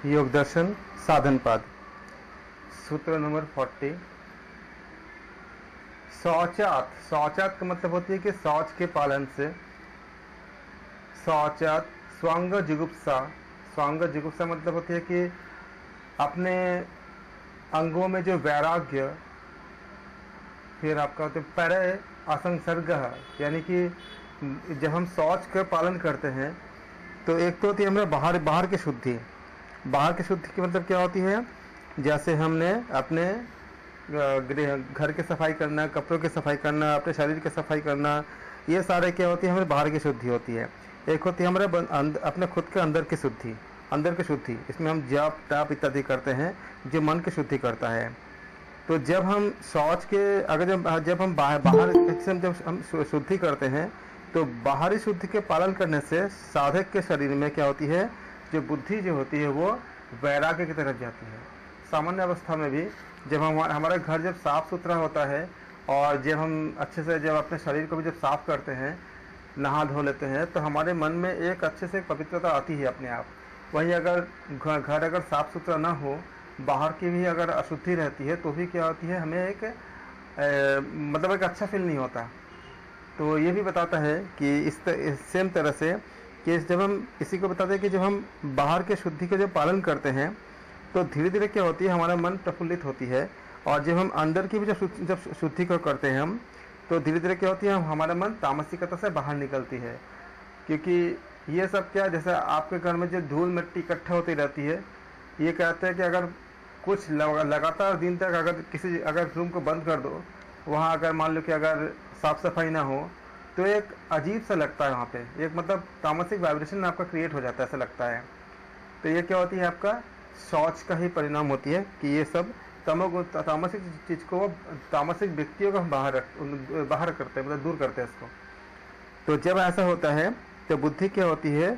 योग दर्शन साधन पाद सूत्र नंबर 40। शौचात, शौचात का मतलब होती है कि शौच के पालन से। शौचात स्वांग जुगुप्सा, स्वांग जुगुप्सा मतलब होती है कि अपने अंगों में जो वैराग्य, फिर आपका होता है पर असंसर्ग, यानी कि जब हम शौच का पालन करते हैं तो एक तो होती है हमें बाहर की शुद्धि। बाहर की शुद्धि की मतलब क्या होती है, जैसे हमने अपने घर की सफाई करना, कपड़ों की सफाई करना, अपने शरीर की सफाई करना, ये सारे क्या होती है हमारे बाहर की शुद्धि होती है। एक होती है हमारे अपने खुद के अंदर की शुद्धि, अंदर की शुद्धि, इसमें हम जप तप इत्यादि करते हैं जो मन की शुद्धि करता है। तो जब हम शौच के अगर जब हम बाहर जब हम शुद्धि करते हैं तो बाहरी शुद्धि के पालन करने से साधक के शरीर में क्या होती है, जो बुद्धि जो होती है वो वैराग्य की तरफ जाती है। सामान्य अवस्था में भी जब हमारा घर जब साफ़ सुथरा होता है और जब हम अच्छे से जब अपने शरीर को भी जब साफ़ करते हैं, नहा धो लेते हैं, तो हमारे मन में एक अच्छे से पवित्रता आती है अपने आप। वहीं अगर घर अगर साफ़ सुथरा ना हो, बाहर की भी अगर अशुद्धि रहती है तो भी क्या होती है, हमें एक मतलब एक अच्छा फील नहीं होता। तो ये भी बताता है कि इस सेम तरह से कि जब हम इसी को बताते हैं कि जब हम बाहर के शुद्धि का जब पालन करते हैं तो धीरे धीरे क्या होती है, हमारा मन प्रफुल्लित होती है। और जब हम अंदर की भी जब शुद्धि को करते हैं हम, तो धीरे धीरे क्या होती है, हमारा मन तामसिकता से बाहर निकलती है। क्योंकि ये सब क्या, जैसे आपके घर में जो धूल मिट्टी इकट्ठा होती रहती है, ये कहते हैं कि अगर कुछ लगातार दिन तक अगर रूम को बंद कर दो, वहाँ अगर मान लो कि अगर साफ़ सफाई ना हो तो एक अजीब सा लगता है, वहाँ पे एक मतलब तामसिक वाइब्रेशन आपका क्रिएट हो जाता है, ऐसा लगता है। तो ये क्या होती है, आपका शौच का ही परिणाम होती है कि ये सब तामसिक चीज़ को, तामसिक व्यक्तियों को हम बाहर करते हैं, मतलब दूर करते हैं इसको। तो जब ऐसा होता है तो बुद्धि क्या होती है,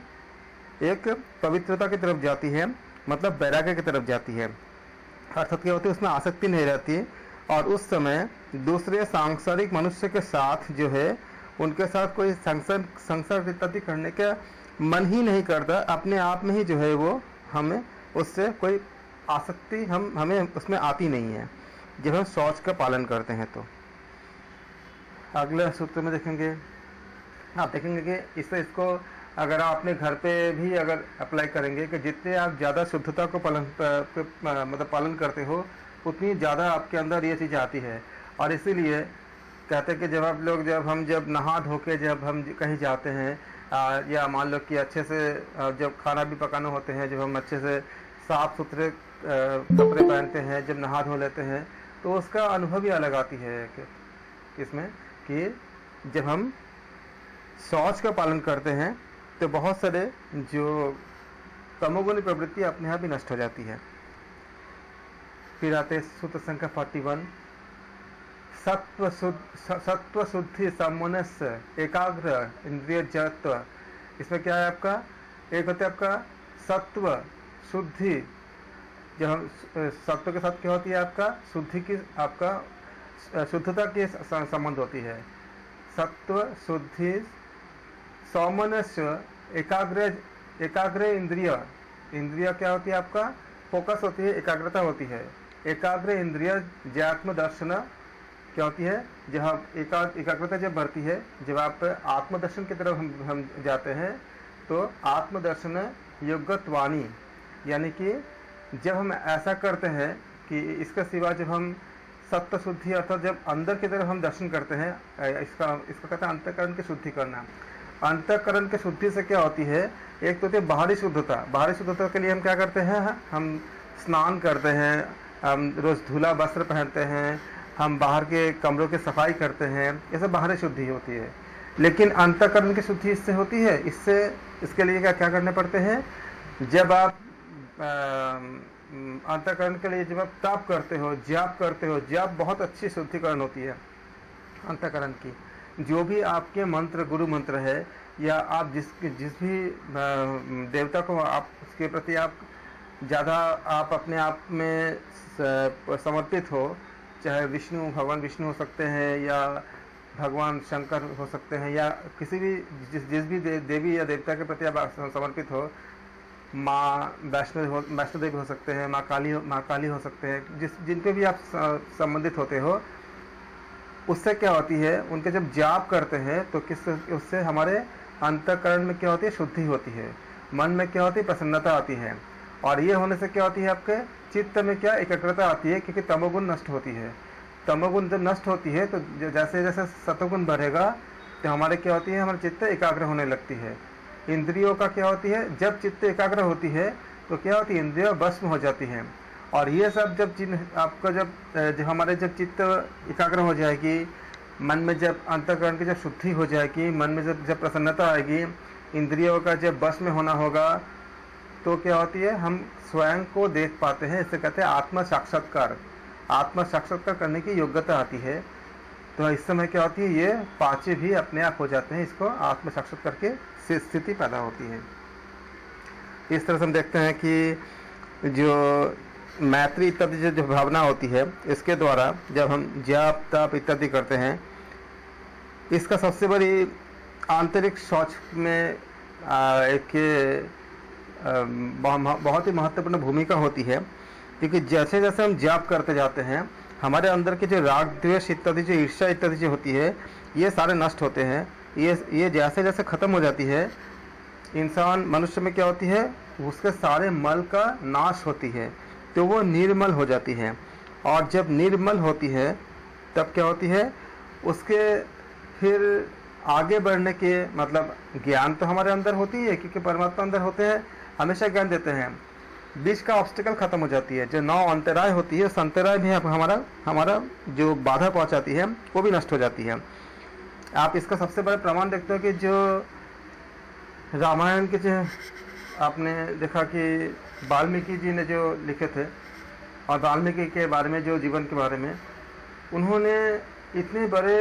एक पवित्रता की तरफ जाती है, मतलब वैराग्य की तरफ जाती है। अर्थात क्या होती है, उसमें आसक्ति नहीं रहती और उस समय दूसरे सांसारिक मनुष्य के साथ जो है उनके साथ कोई संसार इत्यादि करने का मन ही नहीं करता। अपने आप में ही जो है वो हमें उससे कोई आसक्ति हमें उसमें आती नहीं है जब हम शौच का पालन करते हैं। तो अगले सूत्र में देखेंगे, आप देखेंगे कि इसको अगर आप अपने घर पे भी अगर अप्लाई करेंगे कि जितने आप ज़्यादा शुद्धता को पालन करते हो, उतनी ज़्यादा आपके अंदर ये चीज़ आती है। और इसीलिए कहते हैं कि जब नहा धो के जब हम कहीं जाते हैं, या मान लो कि अच्छे से जब खाना भी पकाना होते हैं, जब हम अच्छे से साफ़ सुथरे कपड़े पहनते हैं, जब नहा धो लेते हैं, तो उसका अनुभव ही अलग आती है इसमें कि जब हम शौच का पालन करते हैं तो बहुत सारे जो तमोगुणी प्रवृत्ति अपने आप ही नष्ट हो जाती है। फिर आते सूत्र संख्या 41। सत्व शुद्धि समनस्य एकाग्र इंद्रिय जत्व। इसमें क्या है आपका, एक होता है आपका सत्व शुद्धि, जो हम सत्व के साथ क्या होती है, आपका शुद्धि की, आपका शुद्धता की संबंध होती है। सत्व शुद्धि सौमनस्य एकाग्र इंद्रिय क्या होती है, आपका फोकस होती है, एकाग्रता होती है। एकाग्र इंद्रिय ज्ञात्म दर्शन क्या होती है, जब एकाग्रता जब बढ़ती है, जब आप आत्मदर्शन की तरफ हम जाते हैं, तो आत्मदर्शन योगत्वाणी, यानी कि जब हम ऐसा करते हैं कि इसका सिवा जब हम सत्व शुद्धि अर्थात जब अंदर की तरफ हम दर्शन करते हैं, इसका कहते हैं अंतःकरण की शुद्धि करना। अंतःकरण की शुद्धि से क्या होती है, एक तो होती है बाहरी शुद्धता। बाहरी शुद्धता के लिए हम क्या करते हैं, हम स्नान करते हैं, हम रोज़ धुला वस्त्र पहनते हैं, हम बाहर के कमरों की सफाई करते हैं, ये सब बाहरी शुद्धि होती है। लेकिन अंतःकरण की शुद्धि इससे होती है, इसके लिए क्या करने पड़ते हैं, जब आप अंतःकरण के लिए जब आप तप करते हो, जाप करते हो, जाप बहुत अच्छी शुद्धिकरण होती है अंतःकरण की। जो भी आपके मंत्र, गुरु मंत्र है, या आप जिस भी देवता को आप उसके प्रति आप ज़्यादा आप अपने आप में समर्पित हो, चाहे भगवान विष्णु हो सकते हैं, या भगवान शंकर हो सकते हैं, या किसी भी जिस भी देवी या देवता के प्रति आप समर्पित हो, माँ वैष्णो देवी हो सकते हैं, माँ काली हो सकते हैं, जिन पे भी आप संबंधित होते हो, उससे क्या होती है, उनके जब जाप करते हैं तो उससे हमारे अंतःकरण में क्या होती है, शुद्धि होती है, मन में क्या होती है, प्रसन्नता आती है। और ये होने से क्या होती है, आपके चित्त में क्या एकाग्रता आती है, क्योंकि तमोगुण नष्ट होती है। तमोगुण जब नष्ट होती है तो जैसे जैसे सतोगुण बढ़ेगा तो हमारे क्या होती है, हमारे चित्त एकाग्र होने लगती है। इंद्रियों का क्या होती है, जब चित्त एकाग्र होती है तो क्या होती है, इंद्रियों भस्म हो जाती हैं। और ये सब जब आपका जब हमारे जब चित्त एकाग्र हो जाएगी, मन में जब अंतःकरण की जब शुद्धि हो जाएगी, मन में जब प्रसन्नता आएगी, इंद्रियों का जब बस में होना होगा, तो क्या होती है, हम स्वयं को देख पाते हैं। इसे कहते हैं आत्म साक्षात्कार। आत्म साक्षात्कार करने की योग्यता आती है। तो इस समय क्या होती है, ये पांचें भी अपने आप हो जाते हैं, इसको आत्म साक्षात्कार की स्थिति पैदा होती है। इस तरह से हम देखते हैं कि जो मैत्री इत्यादि जो भावना होती है, इसके द्वारा जब हम जाप ताप इत्यादि करते हैं, इसका सबसे बड़ी आंतरिक शौच में एक बहुत ही महत्वपूर्ण भूमिका होती है। क्योंकि जैसे जैसे हम जाप करते जाते हैं, हमारे अंदर के जो राग द्वेष इत्यादि, जो ईर्ष्या इत्यादि जो होती है, ये सारे नष्ट होते हैं। ये जैसे जैसे ख़त्म हो जाती है, इंसान मनुष्य में क्या होती है, उसके सारे मल का नाश होती है, तो वो निर्मल हो जाती है। और जब निर्मल होती है तब क्या होती है, उसके फिर आगे बढ़ने के मतलब ज्ञान तो हमारे अंदर होती है, क्योंकि परमात्मा अंदर होते हैं, हमेशा ज्ञान देते हैं। बीच का ऑब्स्टिकल खत्म हो जाती है, जो 9 अंतराय होती है, उस अंतराय भी हमारा जो बाधा पहुंचाती है वो भी नष्ट हो जाती है। आप इसका सबसे बड़ा प्रमाण देखते हो कि जो रामायण के जो आपने देखा कि वाल्मीकि जी ने जो लिखे थे, और वाल्मीकि के बारे में, जो जीवन के बारे में, उन्होंने इतने बड़े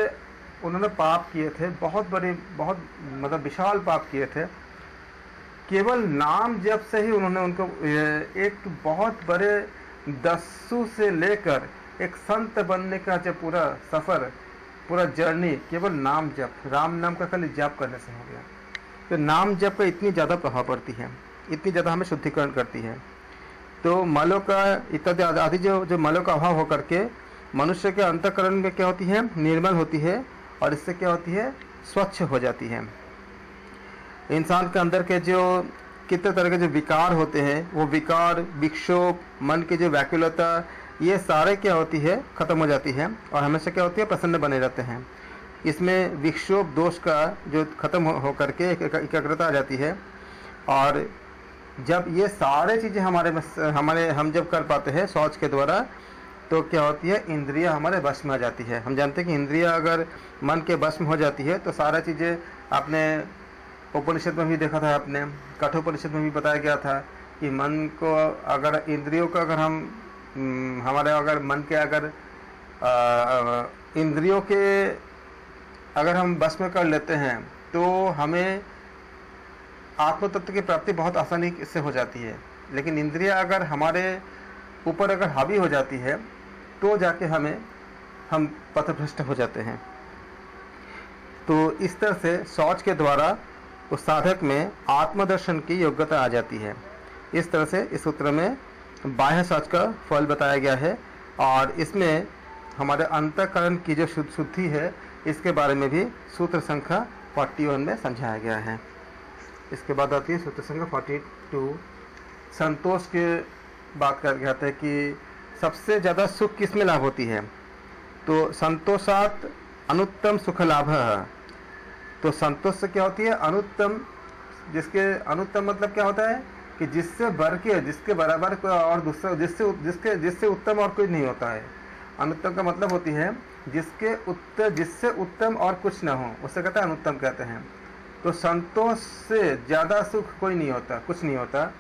उन्होंने पाप किए थे, बहुत बड़े, बहुत मतलब विशाल पाप किए थे। केवल नाम जप से ही उन्होंने उनको एक बहुत बड़े दस्यु से लेकर एक संत बनने का जो पूरा सफ़र, पूरा जर्नी, केवल नाम जप, राम नाम का खाली जप करने से हो गया। तो नाम जप का इतनी ज़्यादा प्रभाव पड़ती है, इतनी ज़्यादा हमें शुद्धिकरण करती है। तो मलों का इत्यादि आदि जो मलों का अभाव होकर के मनुष्य के अंतःकरण में क्या होती है, निर्मल होती है, और इससे क्या होती है, स्वच्छ हो जाती है। इंसान के अंदर के जो कितने तरह के जो विकार होते हैं, वो विकार, विक्षोभ, मन की जो व्याकुलता, ये सारे क्या होती है, ख़त्म हो जाती है, और हमेशा क्या होती है, प्रसन्न बने रहते हैं। इसमें विक्षोभ दोष का जो ख़त्म हो करके एकाग्रता आ जाती है। और जब ये सारे चीज़ें हम जब कर पाते हैं शौच के द्वारा, तो क्या होती है, इंद्रियां हमारे वश में आ जाती है। हम जानते हैं कि इंद्रियां अगर मन के वश में हो जाती है तो सारा चीज़ें, आपने उपनिषद में भी देखा था, आपने कठोपनिषद में भी बताया गया था कि मन को अगर, इंद्रियों का अगर हम हमारे अगर मन के अगर इंद्रियों के अगर हम वश में कर लेते हैं, तो हमें आत्म तत्व की प्राप्ति बहुत आसानी से हो जाती है। लेकिन इंद्रियां अगर हमारे ऊपर अगर हावी हो जाती है, तो जाके हम पथभ्रष्ट हो जाते हैं। तो इस तरह से शौच के द्वारा उस साधक में आत्मदर्शन की योग्यता आ जाती है। इस तरह से इस सूत्र में बाह्य शौच का फल बताया गया है, और इसमें हमारे अंतःकरण की जो शुद्धि है, इसके बारे में भी सूत्र संख्या 41 में समझाया गया है। इसके बाद आती है सूत्र संख्या 42, संतोष के बात कर कहते हैं कि सबसे ज़्यादा सुख किस में लाभ होती है, तो संतोषात अनुत्तम सुख लाभ है। तो संतोष से क्या होती है, अनुत्तम, जिसके अनुत्तम मतलब क्या होता है कि जिससे बढ़ के, जिसके बराबर कोई और दूसरा, जिससे उत्तम और कोई नहीं होता है। अनुत्तम का मतलब होती है जिससे उत्तम और कुछ ना हो, उससे कहते हैं अनुत्तम कहते हैं। तो संतोष से ज़्यादा सुख कोई नहीं होता, कुछ नहीं होता,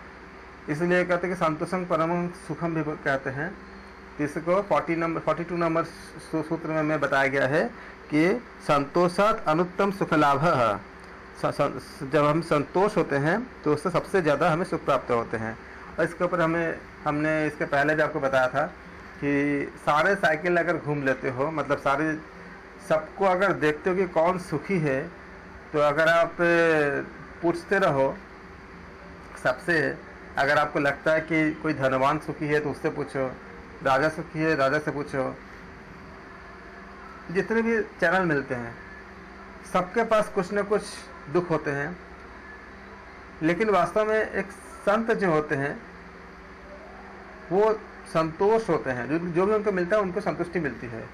इसलिए कहते हैं कि संतोषं परमं सुखम भी कहते हैं। इसको 42 नंबर सूत्र में बताया गया है कि संतोषात अनुत्तम सुख लाभ है। जब हम संतोष होते हैं तो उससे सबसे ज़्यादा हमें सुख प्राप्त होते हैं। और इसके ऊपर हमने इसके पहले भी आपको बताया था कि सारे साइकिल अगर घूम लेते हो, मतलब सारे सबको अगर देखते हो कि कौन सुखी है, तो अगर आप पूछते रहो सबसे अगर आपको लगता है कि कोई धनवान सुखी है तो उससे पूछो, राजा सुखी है राजा से पूछो। जितने भी चैनल मिलते हैं सबके पास कुछ न कुछ दुख होते हैं, लेकिन वास्तव में एक संत जो होते हैं वो संतोष होते हैं। जो भी उनको मिलता है उनको संतुष्टि मिलती है,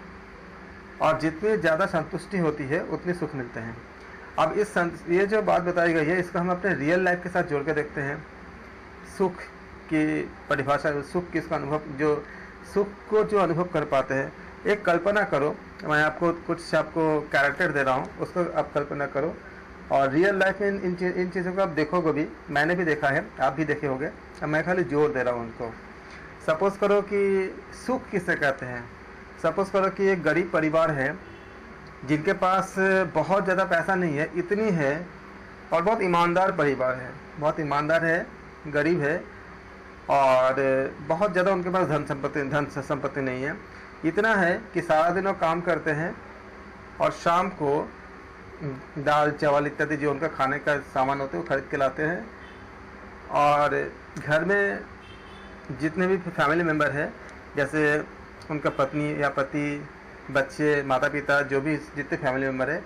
और जितनी ज़्यादा संतुष्टि होती है उतनी सुख मिलते हैं। अब ये जो बात बताई गई है इसको हम अपने रियल लाइफ के साथ जोड़ के देखते हैं। सुख की परिभाषा, सुख किसका अनुभव, जो सुख को जो अनुभव कर पाते हैं, एक कल्पना करो, मैं आपको कुछ कैरेक्टर दे रहा हूँ, उसको आप कल्पना करो और रियल लाइफ में इन चीज़ों को आप देखोगे भी। मैंने भी देखा है, आप भी देखे होंगे, अब मैं खाली जोर दे रहा हूँ उनको। सपोज़ करो कि सुख किसे कहते हैं। सपोज़ करो कि एक गरीब परिवार है जिनके पास बहुत ज़्यादा पैसा नहीं है, इतनी है, और बहुत ईमानदार परिवार है, बहुत ईमानदार है, गरीब है, और बहुत ज़्यादा उनके पास धन संपत्ति नहीं है। इतना है कि सारा दिन वो काम करते हैं और शाम को दाल चावल इत्यादि जो उनका खाने का सामान होते हैं वो खरीद के लाते हैं, और घर में जितने भी फैमिली मेम्बर है, जैसे उनका पत्नी या पति, बच्चे, माता पिता, जो भी जितने फैमिली मेम्बर है,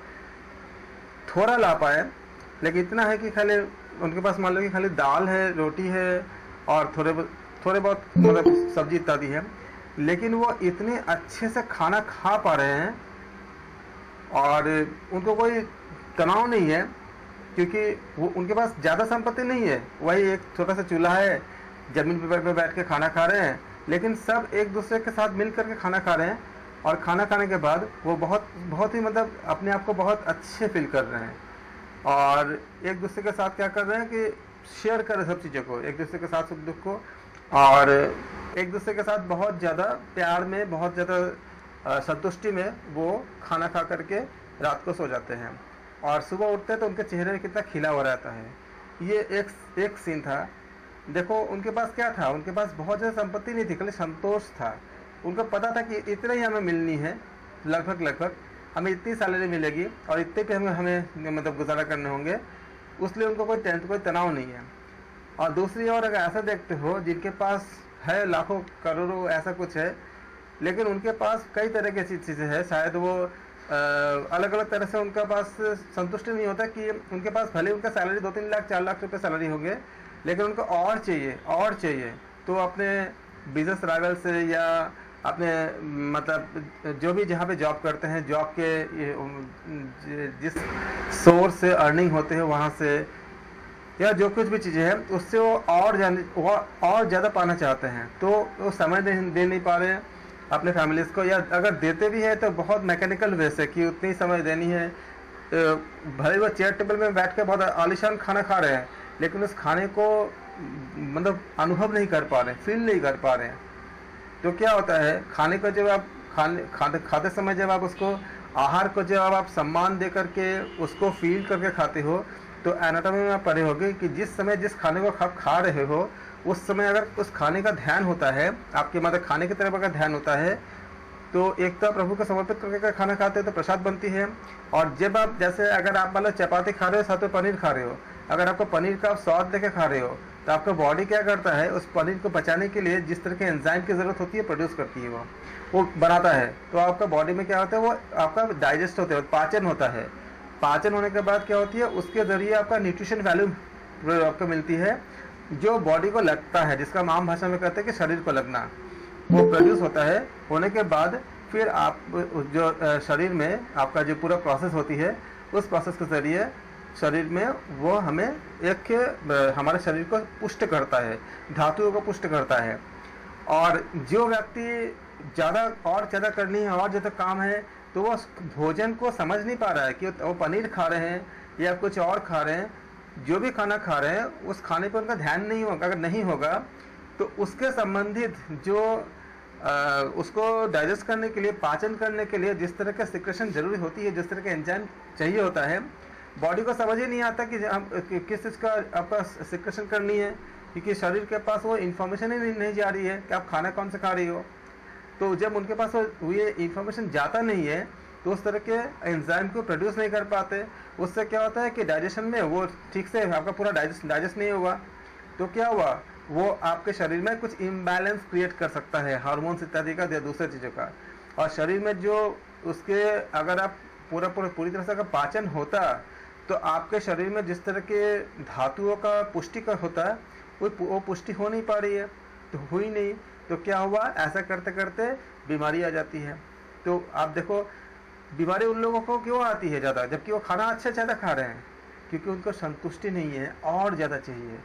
थोड़ा ला पाए, लेकिन इतना है कि खाली उनके पास मान लो कि खाली दाल है, रोटी है और थोड़े बहुत मतलब सब्जी इत्यादि है, लेकिन वो इतने अच्छे से खाना खा पा रहे हैं और उनको कोई तनाव नहीं है, क्योंकि वो उनके पास ज़्यादा संपत्ति नहीं है। वही एक छोटा सा चूल्हा है, ज़मीन पे बैठ के खाना खा रहे हैं, लेकिन सब एक दूसरे के साथ मिल करके खाना खा रहे हैं, और खाना खाने के बाद वो बहुत ही मतलब अपने आप को बहुत अच्छे फील कर रहे हैं, और एक दूसरे के साथ क्या कर रहे हैं कि शेयर कर रहे हैं सब चीज़ों को, एक दूसरे के साथ सुख दुख को, और एक दूसरे के साथ बहुत ज़्यादा प्यार में, बहुत ज़्यादा संतुष्टि में वो खाना खा करके रात को सो जाते हैं, और सुबह उठते हैं तो उनके चेहरे में कितना खिला हुआ रहता है। ये एक सीन था। देखो उनके पास क्या था, उनके पास बहुत ज़्यादा संपत्ति नहीं थी, केवल संतोष था। उनको पता था कि इतना ही हमें मिलनी है, लगभग हमें इतनी सैलरी मिलेगी और इतने पे हमें मतलब गुजारा करने होंगे, उसलिए उनको कोई तनाव नहीं है। और दूसरी ओर अगर ऐसा देखते हो जिनके पास है लाखों करोड़ों ऐसा कुछ है, लेकिन उनके पास कई तरह की चीज़ें हैं, शायद वो अलग अलग तरह से उनका पास संतुष्टि नहीं होता कि उनके पास भले उनका सैलरी 2-3 लाख 4 लाख रुपए सैलरी होंगे, लेकिन उनको और चाहिए। तो अपने बिजनेस राइवल से या अपने मतलब जो भी जहाँ पे जॉब करते हैं, जॉब के जिस सोर्स से अर्निंग होते हैं वहाँ से, या जो कुछ भी चीज़ें हैं उससे वो और ज़्यादा पाना चाहते हैं, तो वो समय दे नहीं पा रहे हैं अपने फैमिलीज़ को, या अगर देते भी हैं तो बहुत मैकेनिकल वे से कि उतनी समय देनी है। भले वो चेयर टेबल में बैठ के बहुत आलीशान खाना खा रहे हैं, लेकिन उस खाने को मतलब अनुभव नहीं कर पा रहे, फील नहीं कर पा रहे हैं। तो क्या होता है, खाने को जब आप खाते समय जब आप उसको आहार को जब आप सम्मान दे करके उसको फील करके खाते हो, तो एनाटॉमी में आप पढ़े होंगे कि जिस समय जिस खाने को आप खा रहे हो उस समय अगर उस खाने का ध्यान होता है, आपके मतलब खाने की तरफ अगर ध्यान होता है, तो एक तो प्रभु को समर्पित करके खाना खाते हो तो प्रसाद बनती है। और जब आप जैसे अगर आप मतलब चपाती खा रहे हो साथ में पनीर खा रहे हो, अगर आपको पनीर का आप स्वाद लेके खा रहे हो, तो आपका बॉडी क्या करता है, उस पनीर को पचाने के लिए जिस तरह के एंजाइम की ज़रूरत होती है प्रोड्यूस करती है, वो बनाता है। तो आपका बॉडी में क्या होता है, वो आपका डाइजेस्ट होता है, पाचन होता है। पाचन होने के बाद क्या होती है, उसके ज़रिए आपका न्यूट्रिशन वैल्यू आपको मिलती है, जो बॉडी को लगता है, जिसका हम आम भाषा में कहते हैं कि शरीर को लगना, वो प्रोड्यूस होता है। होने के बाद फिर आप जो शरीर में आपका जो पूरा प्रोसेस होती है, उस प्रोसेस के ज़रिए शरीर में वो हमें हमारे शरीर को पुष्ट करता है, धातुओं को पुष्ट करता है। और जो व्यक्ति ज़्यादा करनी है और ज़्यादा काम है, तो वो भोजन को समझ नहीं पा रहा है कि वो पनीर खा रहे हैं या कुछ और खा रहे हैं, जो भी खाना खा रहे हैं उस खाने पर उनका ध्यान नहीं होगा। अगर नहीं होगा तो उसके संबंधित जो उसको डाइजेस्ट करने के लिए, पाचन करने के लिए जिस तरह का सिक्रेशन जरूरी होती है, जिस तरह का एंजाइम चाहिए होता है, बॉडी को समझ ही नहीं आता कि किस चीज़ का आपका सिक्रेशन करनी है, क्योंकि शरीर के पास वो इन्फॉर्मेशन ही नहीं जा रही है कि आप खाना कौन सा खा रही हो। तो जब उनके पास ये इन्फॉर्मेशन जाता नहीं है, तो उस तरह के एंजाइम को प्रोड्यूस नहीं कर पाते। उससे क्या होता है कि डाइजेशन में वो ठीक से आपका पूरा डाइजेस्ट नहीं होगा। तो क्या हुआ, वो आपके शरीर में कुछ इम्बैलेंस क्रिएट कर सकता है, हार्मोन्स इत्यादि का या दूसरे चीज़ों का। और शरीर में जो उसके अगर आप पूरी तरह से अगर पाचन होता तो आपके शरीर में जिस तरह के धातुओं का पुष्टि का होता है वो पुष्टि हो नहीं पा रही है, तो हुई नहीं, तो क्या हुआ, ऐसा करते करते बीमारी आ जाती है। तो आप देखो बीमारी उन लोगों को क्यों आती है ज़्यादा, जबकि वो खाना अच्छा ज़्यादा खा रहे हैं, क्योंकि उनको संतुष्टि नहीं है और ज़्यादा चाहिए।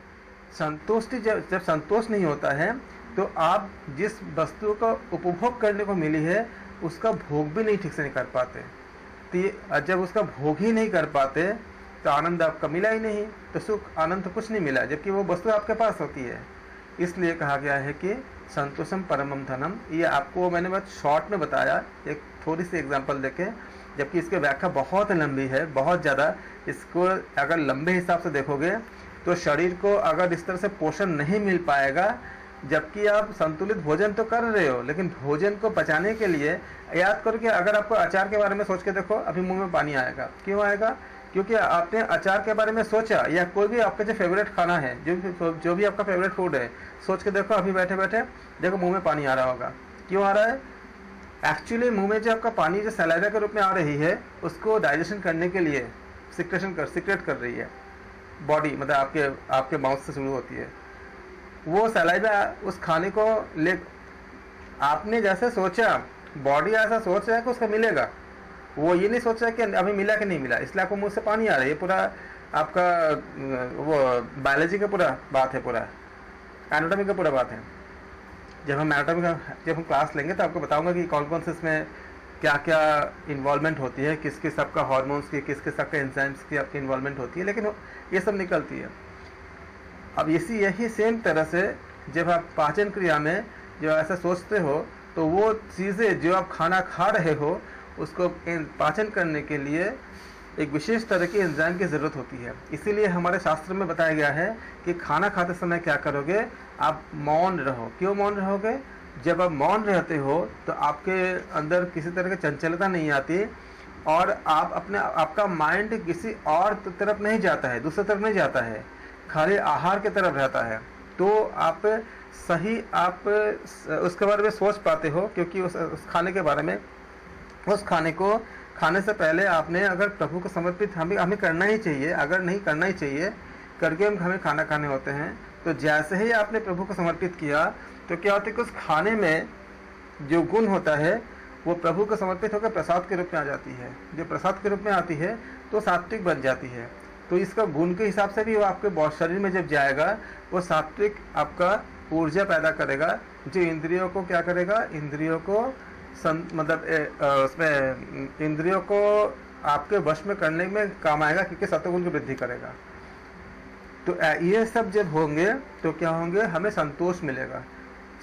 संतुष्टि जब संतोष नहीं होता है तो आप जिस वस्तु का उपभोग करने को मिली है उसका भोग भी नहीं ठीक से नहीं कर पाते। तो जब उसका भोग ही नहीं कर पाते तो आनंद आपका मिला ही नहीं, तो सुख आनंद तो कुछ नहीं मिला, जबकि वो वस्तु आपके पास होती है। इसलिए कहा गया है कि संतोषम परमम धनम। ये आपको मैंने बस शॉर्ट में बताया एक थोड़ी सी एग्जांपल देके, जबकि इसकी व्याख्या बहुत लंबी है, बहुत ज़्यादा। इसको अगर लंबे हिसाब से देखोगे तो शरीर को अगर इस तरह से पोषण नहीं मिल पाएगा, जबकि आप संतुलित भोजन तो कर रहे हो, लेकिन भोजन को पचाने के लिए याद करो कि अगर आपको अचार के बारे में सोच के देखो, अभी मुंह में पानी आएगा। क्यों आएगा? क्योंकि आपने अचार के बारे में सोचा, या कोई भी आपका जो फेवरेट खाना है, जो भी आपका फेवरेट फूड है, सोच के देखो, अभी बैठे बैठे देखो मुंह में पानी आ रहा होगा। क्यों आ रहा है? एक्चुअली मुंह में जो आपका पानी जो सलाइवा के रूप में आ रही है, उसको डाइजेशन करने के लिए सिक्रेट कर रही है बॉडी, मतलब आपके माउथ से शुरू होती है। वो सलाइवा उस खाने को ले, आपने जैसे सोचा, बॉडी ऐसा सोच रहा है कि उसका मिलेगा, वो ये नहीं सोच रहा है कि अभी मिला कि नहीं मिला, इसलिए आपको मुंह से पानी आ रहा है। ये पूरा आपका वो बायोलॉजी का पूरा बात है, पूरा एनाटॉमी का पूरा बात है। जब हम एनाटॉमी का जब हम क्लास लेंगे तो आपको बताऊंगा कि कौन कौन से इसमें क्या क्या इन्वॉल्वमेंट होती है, किस किस सबका हार्मोन्स की, किस किस सबका एंजाइम्स की आपकी इन्वॉल्वमेंट होती है, लेकिन ये सब निकलती है। अब यही सेम तरह से जब आप पाचन क्रिया में जो ऐसा सोचते हो, तो वो चीज़ें जो आप खाना खा रहे हो उसको पाचन करने के लिए एक विशेष तरह की एंजाइम की ज़रूरत होती है। इसीलिए हमारे शास्त्र में बताया गया है कि खाना खाते समय क्या करोगे, आप मौन रहो। क्यों मौन रहोगे? जब आप मौन रहते हो तो आपके अंदर किसी तरह की चंचलता नहीं आती और आपका माइंड किसी और तरफ नहीं जाता है, दूसरी तरफ नहीं जाता है, खाली आहार की तरफ रहता है। तो आप उसके बारे में सोच पाते हो, क्योंकि उस खाने के बारे में, उस खाने को खाने से पहले आपने अगर प्रभु को समर्पित हमें करना ही चाहिए, अगर नहीं करना ही चाहिए करके हमें खाना खाने होते हैं। तो जैसे ही आपने प्रभु को समर्पित किया तो क्या होता है कि उस खाने में जो गुण होता है वो प्रभु को समर्पित होकर प्रसाद के रूप में आ जाती है। जो प्रसाद के रूप में आती है तो सात्विक बन जाती है। तो इसका गुण के हिसाब से भी वो आपके शरीर में जब जाएगा वो सात्विक आपका ऊर्जा पैदा करेगा, जो इंद्रियों को क्या करेगा, इंद्रियों को उसमें इंद्रियों को आपके वश में करने में काम आएगा, क्योंकि सत्वगुण की वृद्धि करेगा। तो ये सब जब होंगे तो क्या होंगे, हमें संतोष मिलेगा।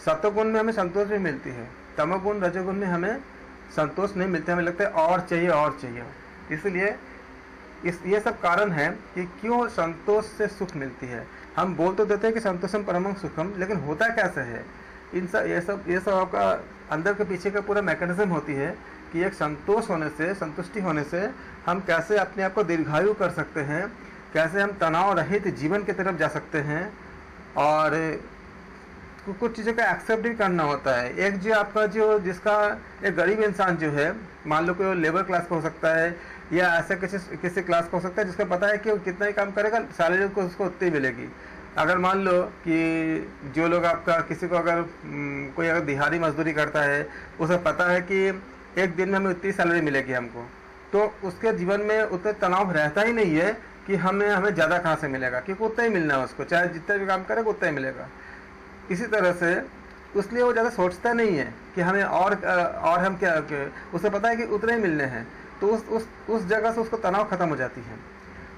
सत्वगुण में हमें संतोष भी मिलती है, तमोगुण रजोगुण में हमें संतोष नहीं मिलता, हमें लगता है और चाहिए। इसलिए ये सब कारण है कि क्यों संतोष से सुख मिलती है। हम बोल तो देते हैं कि संतोषम परमं सुखम, लेकिन होता कैसे है? ये सब आपका अंदर के पीछे का पूरा मैकेनिज्म होती है कि एक संतोष होने से, संतुष्टि होने से हम कैसे अपने आप को दीर्घायु कर सकते हैं, कैसे हम तनाव रहित जीवन की तरफ जा सकते हैं। और कुछ चीज़ों का एक्सेप्ट भी करना होता है। एक जो आपका जिसका एक गरीब इंसान जो है, मान लो कोई लेबर क्लास का हो सकता है या ऐसा किसी क्लास का हो सकता है, जिसका पता है कि वो कितना ही काम करेगा सैलरी को उसको उतनी मिलेगी। अगर मान लो कि जो लोग आपका किसी को अगर कोई अगर दिहाड़ी मजदूरी करता है, उसे पता है कि एक दिन में हमें उतनी सैलरी मिलेगी हमको, तो उसके जीवन में उतना तनाव रहता ही नहीं है कि हमें ज़्यादा कहाँ से मिलेगा, क्योंकि उतना ही मिलना है उसको, चाहे जितना भी काम करेगा उतना ही मिलेगा। इसी तरह से इसलिए वो ज़्यादा सोचता नहीं है कि हमें और हम क्या, उसे पता है कि उतने ही मिलने हैं, तो उस जगह से उसको तनाव खत्म हो जाती है।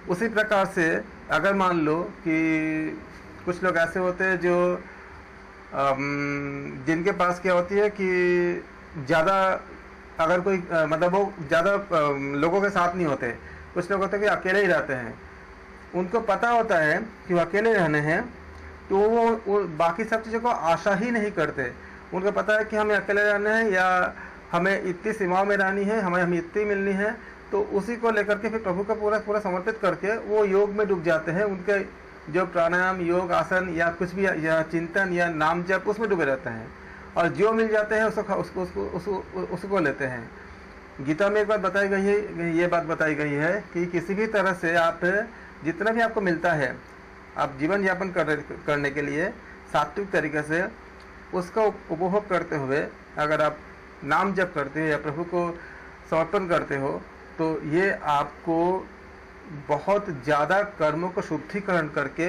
उसी प्रकार से अगर मान लो कि कुछ लोग ऐसे होते हैं जो जिनके पास क्या होती है कि ज़्यादा अगर कोई मतलब वो ज़्यादा लोगों के साथ नहीं होते, कुछ लोग होते हैं कि अकेले ही रहते हैं, उनको पता होता है कि वो अकेले रहने हैं, तो वो बाकी सब चीज़ों को आशा ही नहीं करते। उनको पता है कि हमें अकेले रहना है या हमें इतनी सीमाओं में रहनी है, हमें इतनी मिलनी है, तो उसी को लेकर के फिर प्रभु का पूरा समर्पित करके वो योग में डूब जाते हैं। जो प्राणायाम, योग, आसन या कुछ भी या चिंतन या नाम जप उसमें डूबे रहते हैं, और जो मिल जाते हैं उसको लेते हैं। गीता में एक बात बताई गई है, ये बात बताई गई है कि किसी भी तरह से आप जितना भी आपको मिलता है, आप जीवन यापन करने के लिए सात्विक तरीके से उसका उपभोग करते हुए अगर आप नाम जप करते हो या प्रभु को समर्पण करते हो, तो ये आपको बहुत ज़्यादा कर्मों को शुद्धिकरण करके,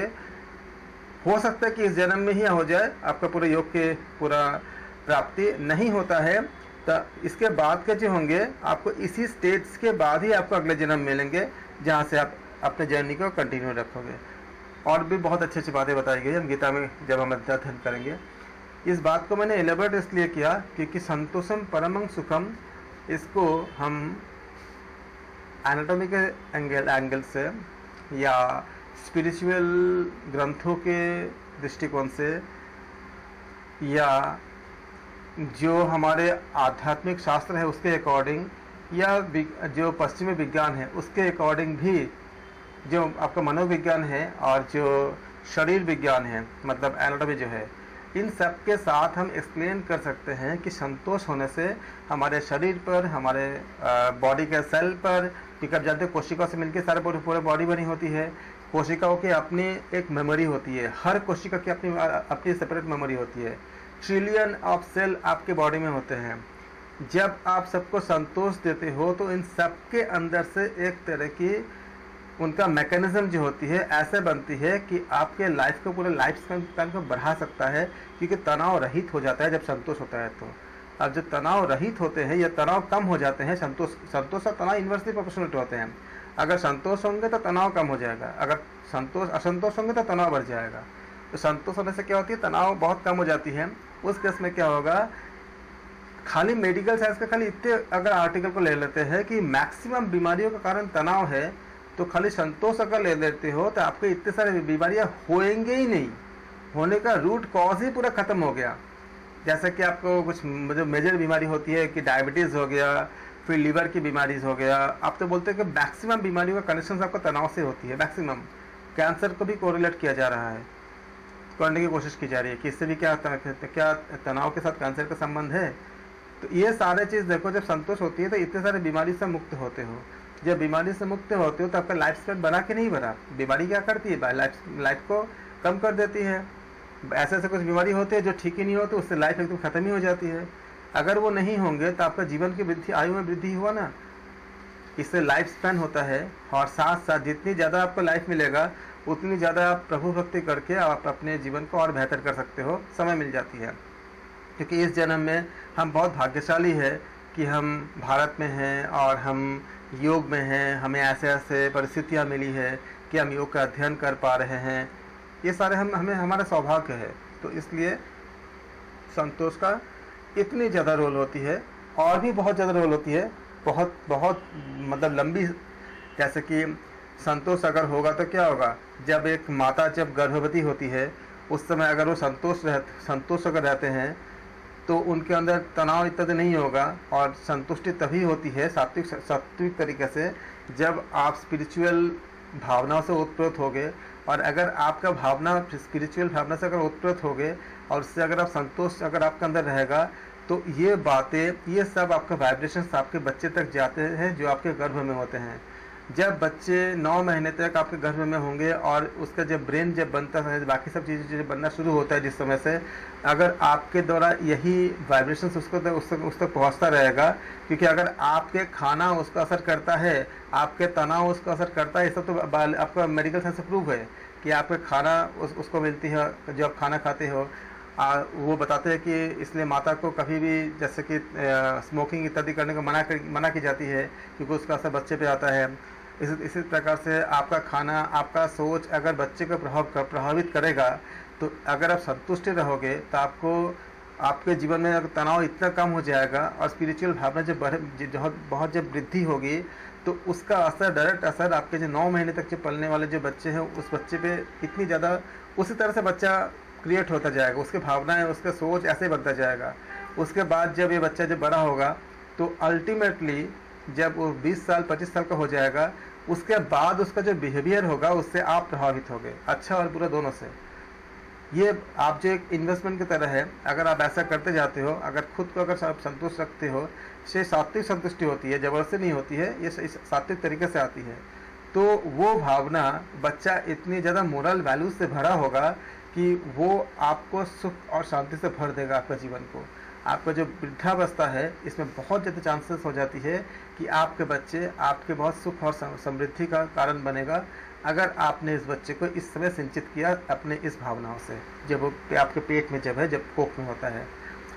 हो सकता है कि इस जन्म में ही हो जाए आपका पूरे योग के पूरा प्राप्ति, नहीं होता है तो इसके बाद के जो होंगे आपको इसी स्टेट्स के बाद ही आपको अगले जन्म मिलेंगे, जहाँ से आप अपने जर्नी को कंटिन्यू रखोगे। और भी बहुत अच्छी अच्छी बातें बताई गई हम गीता में जब हम अध्ययन करेंगे। इस बात को मैंने एलेबरेट इसलिए किया क्योंकि संतोषम परमं सुखम, इसको हम एनाटॉमी के एंगल से या स्पिरिचुअल ग्रंथों के दृष्टिकोण से या जो हमारे आध्यात्मिक शास्त्र है उसके अकॉर्डिंग या जो पश्चिमी विज्ञान है उसके अकॉर्डिंग भी, जो आपका मनोविज्ञान है और जो शरीर विज्ञान है मतलब एनाटॉमी जो है, इन सब के साथ हम एक्सप्लेन कर सकते हैं कि संतोष होने से हमारे शरीर पर, हमारे बॉडी के सेल पर, क्योंकि आप जानते हैं कोशिकाओं से मिलकर सारे पूरे बॉडी बनी होती है। कोशिकाओं की अपनी एक मेमोरी होती है, हर कोशिका की अपनी सेपरेट मेमोरी होती है। ट्रिलियन ऑफ सेल आपके बॉडी में होते हैं। जब आप सबको संतोष देते हो तो इन सब के अंदर से एक तरह की उनका मैकेनिज्म जो होती है ऐसे बनती है कि आपके लाइफ को, पूरे लाइफ स्पैन को बढ़ा सकता है, क्योंकि तनाव रहित हो जाता है जब संतोष होता है। तो अब जब तनाव रहित होते हैं या तनाव कम हो जाते हैं, संतोष और तनाव इन्वर्सली प्रोपोर्शनल होते हैं। अगर संतोष होंगे तो तनाव कम हो जाएगा, अगर असंतोष होंगे तो तनाव बढ़ जाएगा। तो संतोष होने से क्या होती है, तनाव बहुत कम हो जाती है। उस केस में क्या होगा, खाली मेडिकल साइंस का खाली इतने अगर आर्टिकल को ले लेते हैं कि मैक्सिमम बीमारियों का कारण तनाव है, तो खाली संतोष अगर ले लेते हो तो आपको इतने सारे बीमारियां होएंगे ही नहीं, होने का रूट कॉज ही पूरा खत्म हो गया। जैसे कि आपको कुछ जो मेजर बीमारी होती है कि डायबिटीज़ हो गया, फिर लीवर की बीमारीज हो गया, आप तो बोलते हैं कि मैक्सिमम बीमारियों का कनेक्शन आपको तनाव से होती है। मैक्सिमम कैंसर को भी कोरिलेट किया जा रहा है, करने की कोशिश की जा रही है कि इससे भी क्या तनाव के साथ कैंसर का संबंध है। तो ये सारे चीज़ देखो, जब संतोष होती है तो इतने सारे बीमारी से मुक्त होते हो। जब बीमारी से मुक्त होते हो तो आपका लाइफ स्पैन बढ़ा कि नहीं बढ़ा। बीमारी क्या करती है, लाइफ को कम कर देती है। ऐसे कुछ बीमारी होती है जो ठीक ही नहीं होती, उससे लाइफ एकदम खत्म ही हो जाती है। अगर वो नहीं होंगे तो आपका जीवन की वृद्धि, आयु में वृद्धि हुआ ना, इससे लाइफ स्पैन होता है। और साथ साथ जितनी ज़्यादा आपको लाइफ मिलेगा उतनी ज़्यादा आप प्रभु भक्ति करके आप अपने जीवन को और बेहतर कर सकते हो, समय मिल जाती है। क्योंकि इस जन्म में हम बहुत भाग्यशाली है कि हम भारत में हैं और हम योग में हैं, हमें ऐसे ऐसे परिस्थितियाँ मिली है कि हम योग का अध्ययन कर पा रहे हैं। ये सारे हमें हमारा सौभाग्य है। तो इसलिए संतोष का इतनी ज़्यादा रोल होती है, और भी बहुत ज़्यादा रोल होती है, बहुत बहुत मतलब लंबी। जैसे कि संतोष अगर होगा तो क्या होगा, जब एक माता जब गर्भवती होती है उस समय अगर वो संतोष अगर रहते हैं तो उनके अंदर तनाव इत्यादि नहीं होगा। और संतुष्टि तभी होती है सात्विक तरीके से जब आप स्पिरिचुअल भावनाओं से उत्प्रेरित होगे। और अगर आपका भावना स्पिरिचुअल भावना से अगर उत्प्रेरित होगे और उससे अगर आप संतोष अगर आपके अंदर रहेगा, तो ये बातें, ये सब आपका वाइब्रेशंस आपके बच्चे तक जाते हैं जो आपके गर्भ में होते हैं। जब बच्चे 9 महीने तक आपके गर्भ में होंगे और उसका जब ब्रेन जब बनता है, बाकी सब चीज़ें जब बनना शुरू होता है जिस समय से, अगर आपके द्वारा यही वाइब्रेशंस उस तक पहुंचता रहेगा, क्योंकि अगर आपके खाना उसका असर करता है, आपके तनाव उसका असर करता है, ये सब तो आपका मेडिकल साइंस से प्रूव है कि आपका खाना उसको मिलती है जो आप खाना खाते हो। वो बताते हैं कि इसलिए माता को कभी भी जैसे कि स्मोकिंग इत्यादि करने को मना की जाती है, क्योंकि उसका असर बच्चे पे आता है। इसी प्रकार से आपका खाना, आपका सोच अगर बच्चे को प्रभावित करेगा, तो अगर आप संतुष्ट रहोगे तो आपको आपके जीवन में अगर तनाव इतना कम हो जाएगा और स्पिरिचुअल भावना जब बहुत जब वृद्धि होगी, तो उसका असर, डायरेक्ट असर आपके जो 9 महीने तक जो पलने वाले जो बच्चे हैं उस बच्चे पे इतनी ज़्यादा, उसी तरह से बच्चा क्रिएट होता जाएगा, उसके भावनाएं, उसका सोच ऐसे बनता जाएगा। उसके बाद जब ये बच्चा जब बड़ा होगा तो अल्टीमेटली जब वो 20 साल 25 साल का हो जाएगा उसके बाद उसका जो बिहेवियर होगा उससे आप प्रभावित होगे, अच्छा और बुरा दोनों से। ये आप जो एक इन्वेस्टमेंट की तरह है, अगर आप ऐसा करते जाते हो, अगर खुद को अगर आप संतुष्ट रखते हो, से सात्विक संतुष्टि होती है, जबरदस्ती नहीं होती है, ये सात्विक तरीके से आती है। तो वो भावना बच्चा इतनी ज़्यादा मोरल वैल्यूज से भरा होगा कि वो आपको सुख और शांति से भर देगा आपका जीवन को। आपका जो वृद्धावस्था है इसमें बहुत ज़्यादा चांसेस हो जाती है कि आपके बच्चे आपके बहुत सुख और समृद्धि का कारण बनेगा, अगर आपने इस बच्चे को इस समय सिंचित किया अपने इस भावनाओं से, जब वो आपके पेट में जब है, जब कोख में होता है।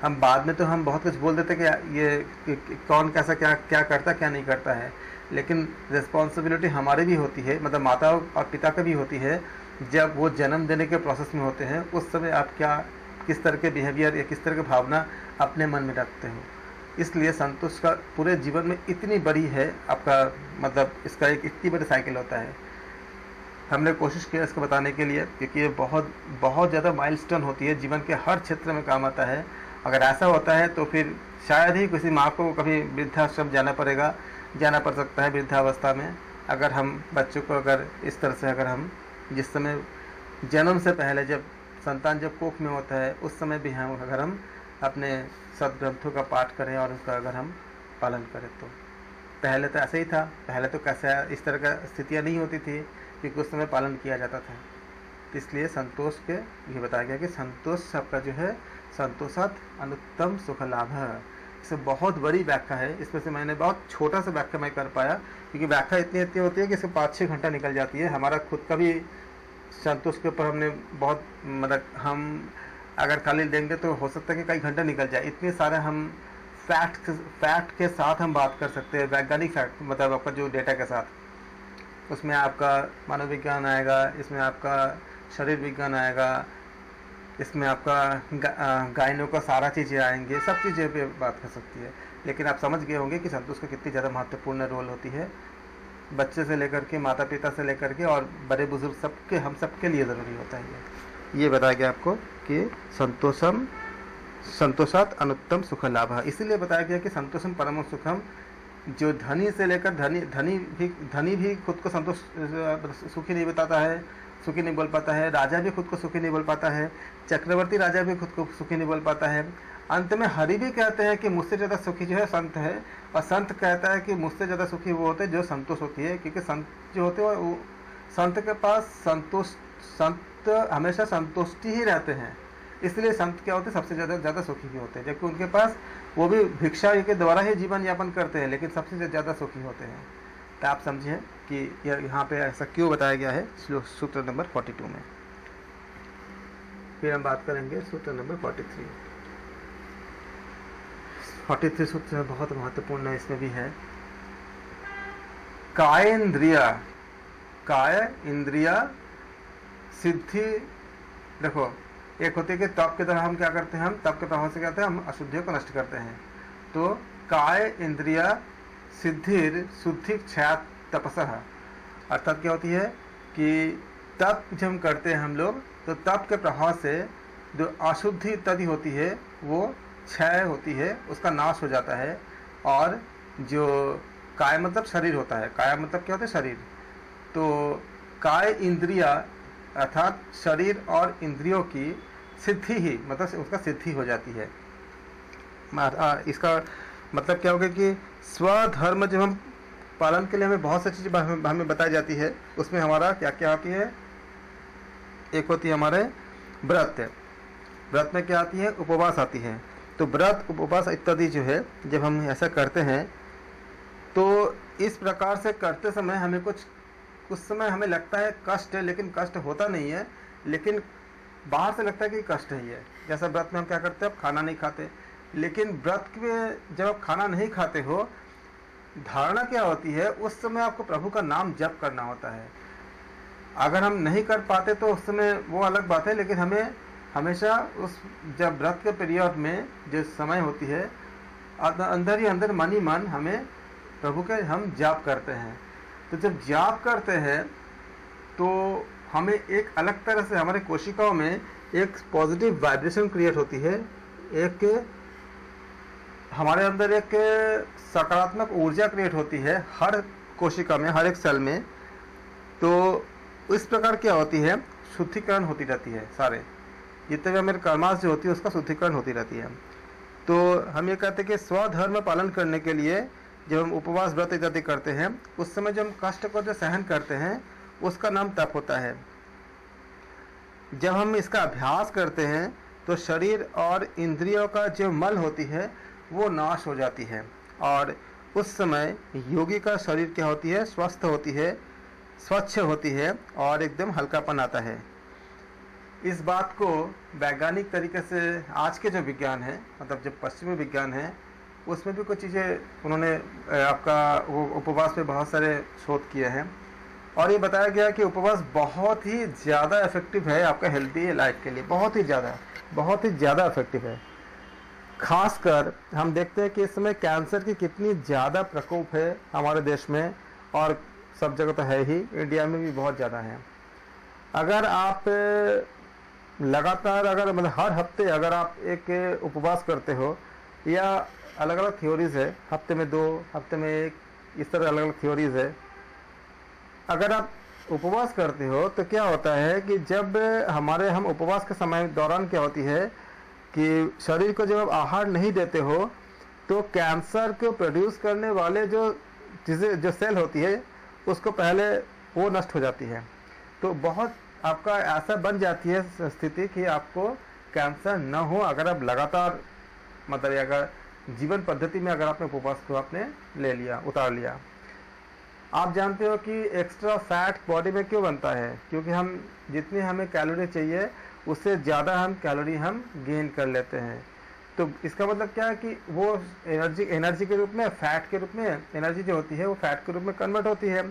हम बाद में तो हम बहुत कुछ बोल देते कि ये कौन कैसा क्या क्या करता क्या नहीं करता है, लेकिन रिस्पॉन्सिबिलिटी हमारी भी होती है, मतलब माता और पिता की भी होती है। जब वो जन्म देने के प्रोसेस में होते हैं उस समय आप किस तरह के बिहेवियर या किस तरह की भावना अपने मन में रखते हो। इसलिए संतोष का पूरे जीवन में इतनी बड़ी है आपका, मतलब इसका एक इतनी बड़ी साइकिल होता है। हमने कोशिश किया इसको बताने के लिए, क्योंकि ये बहुत बहुत ज़्यादा माइलस्टोन होती है, जीवन के हर क्षेत्र में काम आता है। अगर ऐसा होता है तो फिर शायद ही किसी माँ को कभी वृद्धाश्रम जाना पड़ सकता है वृद्धावस्था में। अगर हम बच्चों को अगर इस तरह से, अगर हम जिस समय जन्म से पहले जब संतान जब कोख में होता है उस समय भी हम अगर हम अपने सदग्रंथों का पाठ करें और उसका अगर हम पालन करें, तो पहले तो ऐसे ही था, पहले तो कैसे इस तरह का स्थितियाँ नहीं होती थी क्योंकि उस समय पालन किया जाता था। इसलिए संतोष के ये बताया गया कि संतोष सबका जो है संतोषात अनुत्तम सुख लाभ है। इसे बहुत बड़ी व्याख्या है, इसमें से मैंने बहुत छोटा सा व्याख्या मैं कर पाया, क्योंकि व्याख्या इतनी होती है कि इससे 5-6 घंटा निकल जाती है। हमारा खुद का भी संतोष के ऊपर हमने बहुत, मतलब हम अगर खाली देंगे तो हो सकता है कि कई घंटे निकल जाए। इतने सारे हम फैक्ट के साथ हम बात कर सकते हैं, वैज्ञानिक फैक्ट, मतलब आपका जो डेटा के साथ। उसमें आपका मनोविज्ञान आएगा, इसमें आपका शरीर विज्ञान आएगा, इसमें आपका गायनों का सारा चीज़ें आएंगे, सब चीज़ें पे बात कर सकती है। लेकिन आप समझ गए होंगे कि संतोष का कितनी ज़्यादा महत्वपूर्ण रोल होती है, बच्चे से लेकर के, माता पिता से लेकर के और बड़े बुजुर्ग सबके, हम सबके लिए ज़रूरी होता है। ये बताया गया आपको कि संतोषात अनुत्तम सुख लाभ है। इसीलिए बताया गया कि संतोषम परम सुखम। जो धनी से लेकर धनी भी खुद को सुखी नहीं बताता है, सुखी नहीं बोल पाता है। राजा भी खुद को सुखी नहीं बोल पाता है, चक्रवर्ती राजा भी खुद को सुखी नहीं बोल पाता है। अंत में हरि भी कहते हैं कि मुझसे ज़्यादा सुखी जो है संत है, और संत कहता है कि मुझसे ज़्यादा सुखी वो होते हैं जो संतोष होती है, क्योंकि संत जो होते हैं वो संत के पास संत हमेशा संतुष्टि ही रहते हैं। इसलिए संत क्या होते हैं, सबसे ज़्यादा सुखी भी होते हैं, जबकि उनके पास वो भी भिक्षा के द्वारा ही जीवन यापन करते हैं, लेकिन सबसे ज़्यादा सुखी होते हैं। तो आप समझिए कि यहाँ पे ऐसा क्यों बताया गया है सूत्र नंबर 42 में। फिर हम बात करेंगे सूत्र नंबर 43 सूत्र बहुत महत्वपूर्ण है, इसमें भी है काय इंद्रिया सिद्धि। देखो, एक होती है कि तप के तरह हम क्या करते हैं, हम तप के प्रभाव से कहते हैं हम अशुद्धियों को नष्ट करते हैं। तो काय इंद्रिया सिद्धिर शुद्धि क्षया तपसः, अर्थात क्या होती है कि तप जब हम करते हैं हम लोग, तो तप के प्रभाव से जो अशुद्धि इत्यादि होती है वो क्षय होती है, उसका नाश हो जाता है। और जो काय मतलब शरीर होता है, काय मतलब क्या होता है, शरीर। तो काय इंद्रिया अर्थात शरीर और इंद्रियों की सिद्धि ही, मतलब उसका सिद्धि हो जाती है। इसका मतलब क्या होगा कि स्वधर्म जब हम पालन के लिए हमें बहुत सी चीज़ें हमें बताई जाती है, उसमें हमारा क्या क्या आती है। एक होती है हमारे व्रत में क्या आती है, उपवास आती है। तो व्रत उपवास इत्यादि जो है जब हम ऐसा करते हैं, तो इस प्रकार से करते समय हमें कुछ समय हमें लगता है कष्ट है, लेकिन कष्ट होता नहीं है, लेकिन बाहर से लगता है कि कष्ट है ये। जैसा व्रत में हम क्या करते हैं, अब खाना नहीं खाते, लेकिन व्रत में जब आप खाना नहीं खाते हो, धारणा क्या होती है, उस समय आपको प्रभु का नाम जप करना होता है। अगर हम नहीं कर पाते तो उस समय वो अलग बात है, लेकिन हमें हमेशा उस जब व्रत के पीरियड में जो समय होती है, अंदर ही अंदर मन ही मन हमें प्रभु के हम जाप करते हैं। तो जब जाप करते हैं तो हमें एक अलग तरह से हमारे कोशिकाओं में एक पॉजिटिव वाइब्रेशन क्रिएट होती है, एक हमारे अंदर एक सकारात्मक ऊर्जा क्रिएट होती है। हर कोशिका में, हर एक सेल में। तो इस प्रकार क्या होती है, शुद्धिकरण होती रहती है, सारे जितने भी हमारे कर्माश जो होती है उसका शुद्धिकरण होती रहती है। तो हम ये कहते हैं कि स्वधर्म पालन करने के लिए जब हम उपवास व्रत इत्यादि करते हैं, उस समय जो हम कष्ट को जो सहन करते हैं उसका नाम तप होता है। जब हम इसका अभ्यास करते हैं तो शरीर और इंद्रियों का जो मल होती है वो नाश हो जाती है, और उस समय योगी का शरीर क्या होती है, स्वस्थ होती है, स्वच्छ होती है, और एकदम हल्कापन आता है। इस बात को वैज्ञानिक तरीके से आज के जो विज्ञान है, मतलब जो पश्चिमी विज्ञान है, उसमें भी कुछ चीज़ें उन्होंने आपका वो उपवास पे बहुत सारे शोध किए हैं, और ये बताया गया कि उपवास बहुत ही ज़्यादा इफेक्टिव है आपका हेल्थी लाइफ के लिए, बहुत ही ज़्यादा इफेक्टिव है। खासकर हम देखते हैं कि इस समय कैंसर की कितनी ज़्यादा प्रकोप है हमारे देश में, और सब जगह तो है ही, इंडिया में भी बहुत ज़्यादा है। अगर आप लगातार, अगर मतलब हर हफ्ते अगर आप एक उपवास करते हो, या अलग अलग थ्योरीज है, हफ्ते में 2, हफ्ते में 1, इस तरह अलग अलग थ्योरीज है। अगर आप उपवास करते हो तो क्या होता है कि जब हम उपवास के समय दौरान क्या होती है कि शरीर को जब आप आहार नहीं देते हो तो कैंसर को प्रोड्यूस करने वाले जो चीज़ें, जो सेल होती है, उसको पहले वो नष्ट हो जाती है। तो बहुत आपका ऐसा बन जाती है स्थिति कि आपको कैंसर न हो, अगर आप लगातार, मतलब अगर जीवन पद्धति में अगर आपने उपवास को आपने ले लिया, उतार लिया। आप जानते हो कि एक्स्ट्रा फैट बॉडी में क्यों बनता है, क्योंकि हम जितनी हमें कैलोरी चाहिए उससे ज़्यादा हम कैलोरी हम गेन कर लेते हैं। तो इसका मतलब क्या है कि वो एनर्जी के रूप में, फैट के रूप में एनर्जी जो होती है वो फैट के रूप में कन्वर्ट होती है,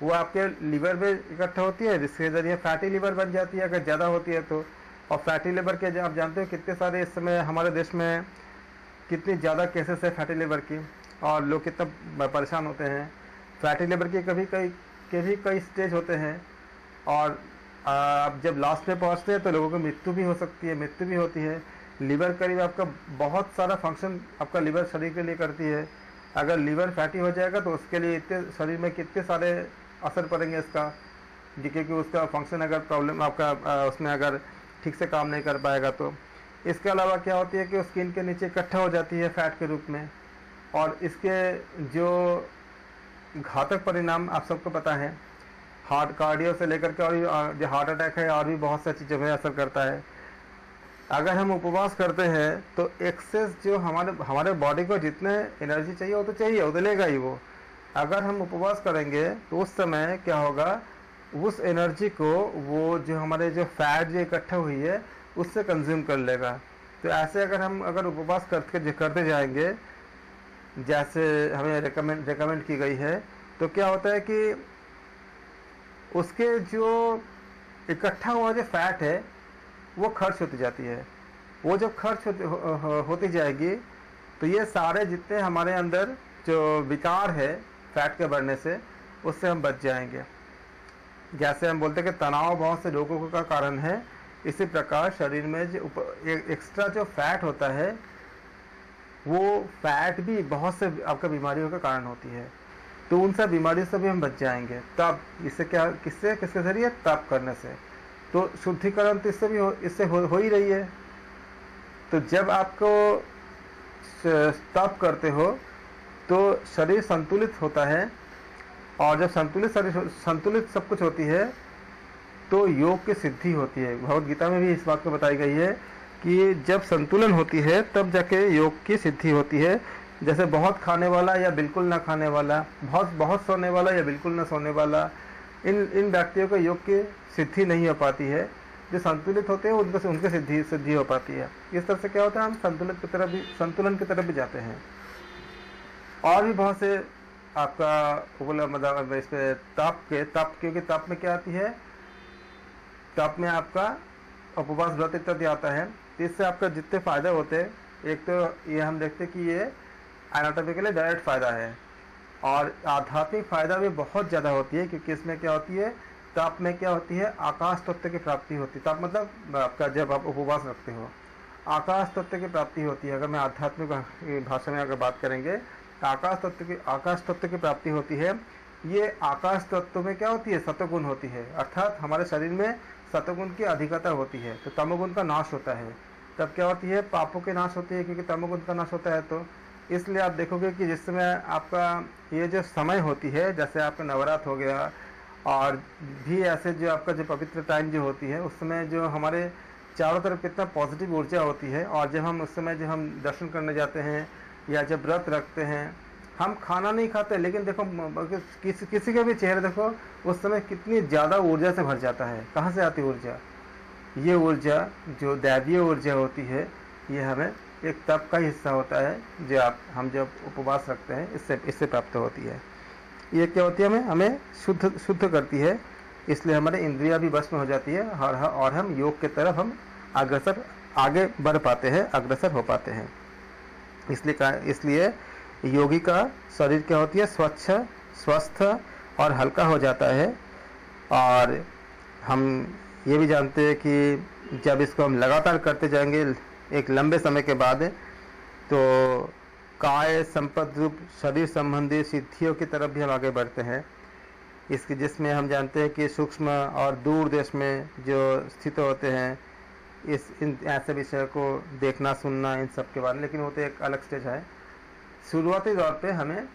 वो आपके लीवर में इकट्ठा होती है, जिसके ज़रिए फैटी लीवर बन जाती है अगर ज़्यादा होती है तो। और फैटी लीवर के आप जानते हो कितने सारे इस समय हमारे देश में कितनी ज़्यादा केसेस है फैटी लीवर की, और लोग कितना परेशान होते हैं। फैटी लीवर के भी कई स्टेज होते हैं, और आप जब लास्ट में पहुंचते हैं तो लोगों की मृत्यु भी हो सकती है, मृत्यु भी होती है। लीवर करीब आपका बहुत सारा फंक्शन आपका लीवर शरीर के लिए करती है। अगर लीवर फैटी हो जाएगा तो उसके लिए इतने शरीर में कितने सारे असर पड़ेंगे इसका, क्योंकि उसका फंक्शन अगर प्रॉब्लम आपका उसमें अगर ठीक से काम नहीं कर पाएगा तो। इसके अलावा क्या होती है कि स्किन के नीचे इकट्ठा हो जाती है फैट के रूप में, और इसके जो घातक परिणाम आप सबको पता है, हार्ट कार्डियो से लेकर के और जो हार्ट अटैक है और भी बहुत सारी चीज़ों में असर करता है। अगर हम उपवास करते हैं तो एक्सेस जो हमारे बॉडी को जितने एनर्जी चाहिए वो तो चाहिए, वो तो लेगा ही वो। अगर हम उपवास करेंगे तो उस समय क्या होगा, उस एनर्जी को वो जो हमारे जो फैट जो इकट्ठा हुई है उससे कंज्यूम कर लेगा। तो ऐसे अगर उपवास करते जाएंगे जैसे हमें रेकमेंड की गई है, तो क्या होता है कि उसके जो इकट्ठा हुआ जो फैट है वो खर्च होती जाती है। वो जब खर्च होती जाएगी तो ये सारे जितने हमारे अंदर जो विकार है फैट के बढ़ने से, उससे हम बच जाएंगे। जैसे हम बोलते हैं कि तनाव बहुत से रोगों का कारण है, इसी प्रकार शरीर में जो एक्स्ट्रा जो फैट होता है वो फैट भी बहुत से आपका बीमारियों का कारण होती है। तो उन सब बीमारियों से भी हम बच जाएंगे। तब इससे किसके जरिए, तप करने से। तो शुद्धिकरण तो इससे हो ही रही है। तो जब आपको तप करते हो तो शरीर संतुलित होता है, और जब संतुलित सब कुछ होती है तो योग की सिद्धि होती है। भगवद गीता में भी इस बात को बताई गई है कि जब संतुलन होती है तब जाके योग की सिद्धि होती है। जैसे बहुत खाने वाला या बिल्कुल ना खाने वाला, बहुत सोने वाला या बिल्कुल ना सोने वाला, इन व्यक्तियों को योग की सिद्धि नहीं हो पाती है। जो संतुलित होते हैं उनके सिद्धि हो पाती है। इस तरह से क्या होता है, हम संतुलन की तरफ भी जाते हैं। और भी बहुत से आपका बोला मतलब इस पे तप क्योंकि तप में क्या आती है, तप में आपका उपवास व्रत इत्यादि आता है। तो इससे आपका जितने फायदे होते हैं, एक तो ये हम देखते हैं कि ये एनाटॉमिकली डायरेक्ट फ़ायदा है, और आध्यात्मिक फ़ायदा भी बहुत ज़्यादा होती है, क्योंकि इसमें क्या होती है, तप में क्या होती है, आकाश तत्व की प्राप्ति होती है। तप मतलब आपका जब आप उपवास रखते हो आकाश तत्व की प्राप्ति होती है। अगर मैं आध्यात्मिक भाषा में अगर बात करेंगे तो आकाश तत्व की प्राप्ति होती है, ये आकाश तत्व में क्या होती है, सत्वगुण होती है, अर्थात हमारे शरीर में सत्वगुण की अधिकता होती है, तो तमोगुण का नाश होता है। तब क्या होती है, पापों के नाश होती है, क्योंकि तमोगुण का नाश होता है। तो इसलिए आप देखोगे कि जिस समय आपका ये जो समय होती है, जैसे आपका नवरात्र हो गया और भी ऐसे जो आपका जो पवित्र टाइम जो होती है, उस समय जो हमारे चारों तरफ कितना पॉजिटिव ऊर्जा होती है। और जब हम उस समय जब हम दर्शन करने जाते हैं या जब व्रत रखते हैं, हम खाना नहीं खाते, लेकिन देखो किसी के भी चेहरे देखो उस समय कितनी ज़्यादा ऊर्जा से भर जाता है। कहाँ से आती ऊर्जा? ये ऊर्जा जो दैवीय ऊर्जा होती है, ये हमें एक तप का हिस्सा होता है जो हम जब उपवास रखते हैं इससे प्राप्त होती है। ये क्या होती है, हमें शुद्ध करती है, इसलिए हमारे इंद्रियां भी वश में हो जाती है और हम योग की तरफ हम आगे बढ़ पाते हैं, अग्रसर हो पाते हैं। इसलिए योगी का शरीर क्या होती है, स्वच्छ, स्वस्थ और हल्का हो जाता है। और हम ये भी जानते हैं कि जब इसको हम लगातार करते जाएंगे एक लंबे समय के बाद, तो काय संपद रूप शरीर संबंधी सिद्धियों की तरफ भी हम आगे बढ़ते हैं। इसकी जिसमें हम जानते हैं कि सूक्ष्म और दूर देश में जो स्थित होते हैं, इन ऐसे विषय को देखना सुनना इन सब के बारे में, लेकिन वो तो एक अलग स्टेज है। शुरुआती दौर पे हमें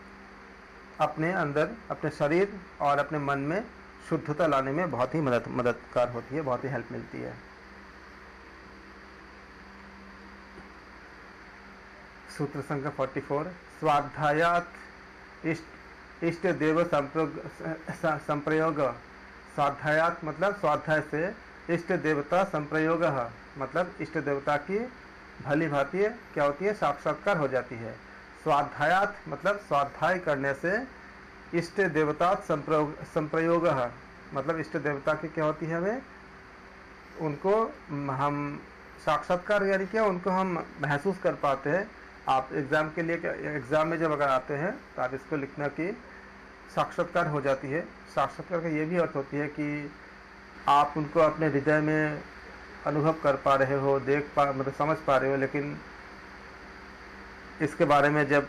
अपने अंदर अपने शरीर और अपने मन में शुद्धता लाने में बहुत ही मददगार होती है, बहुत ही हेल्प मिलती है। सूत्र संख्या 44, स्वाध्यायात इष्ट देव संप्रयोग। स्वाध्यायात मतलब स्वाध्याय से, इष्ट देवता संप्रयोग मतलब इष्ट देवता की भली भांति क्या होती है, साक्षात्कार हो जाती है। स्वाध्यायात मतलब स्वाध्याय करने से, इष्ट देवता संप्रयोग मतलब इष्ट देवता की क्या होती है, हमें उनको हम साक्षात्कार यानी क्या, उनको हम महसूस कर पाते हैं। आप एग्ज़ाम के लिए एग्ज़ाम में जब अगर आते हैं तो आप इसको लिखना कि साक्षात्कार हो जाती है। साक्षात्कार का ये भी अर्थ होती है कि आप उनको अपने हृदय में अनुभव कर पा रहे हो, मतलब समझ पा रहे हो। लेकिन इसके बारे में जब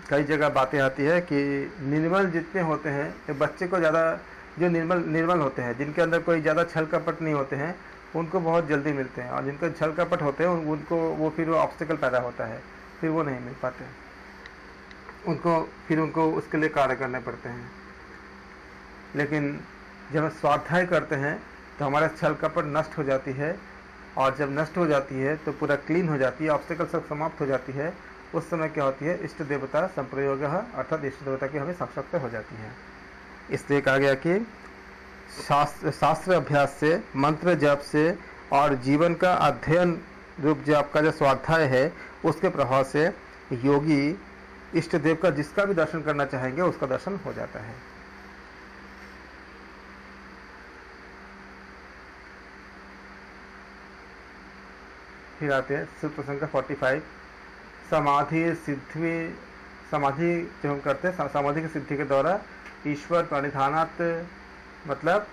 कई जगह बातें आती है कि निर्मल जितने होते हैं, तो बच्चे को ज़्यादा जो निर्मल होते हैं, जिनके अंदर कोई ज़्यादा छल कपट नहीं होते हैं, उनको बहुत जल्दी मिलते हैं। और जिनको छल कपट होते हैं उनको वो फिर वो ऑब्स्टिकल पैदा होता है, फिर वो नहीं मिल पाते, उनको उसके लिए कार्य करने पड़ते हैं। लेकिन जब हम स्वाध्याय करते हैं तो हमारा छल कपट नष्ट हो जाती है, और जब नष्ट हो जाती है तो पूरा क्लीन हो जाती है, ऑब्स्टिकल सब समाप्त हो जाती है। उस समय क्या होती है, इष्ट देवता संप्रयोग अर्थात इष्ट देवता की हमें साक्षात्कार हो जाती है। इसलिए कहा गया कि शास्त्र अभ्यास से, मंत्र जप से और जीवन का अध्ययन रूप जो आपका जो स्वाध्याय है, उसके प्रभाव से योगी इष्ट देव का जिसका भी दर्शन करना चाहेंगे उसका दर्शन हो जाता है। फिर आते हैं सूत्र संख्या 45, समाधि जो हम करते हैं, समाधि की सिद्धि के द्वारा ईश्वर प्रणिधानात्, मतलब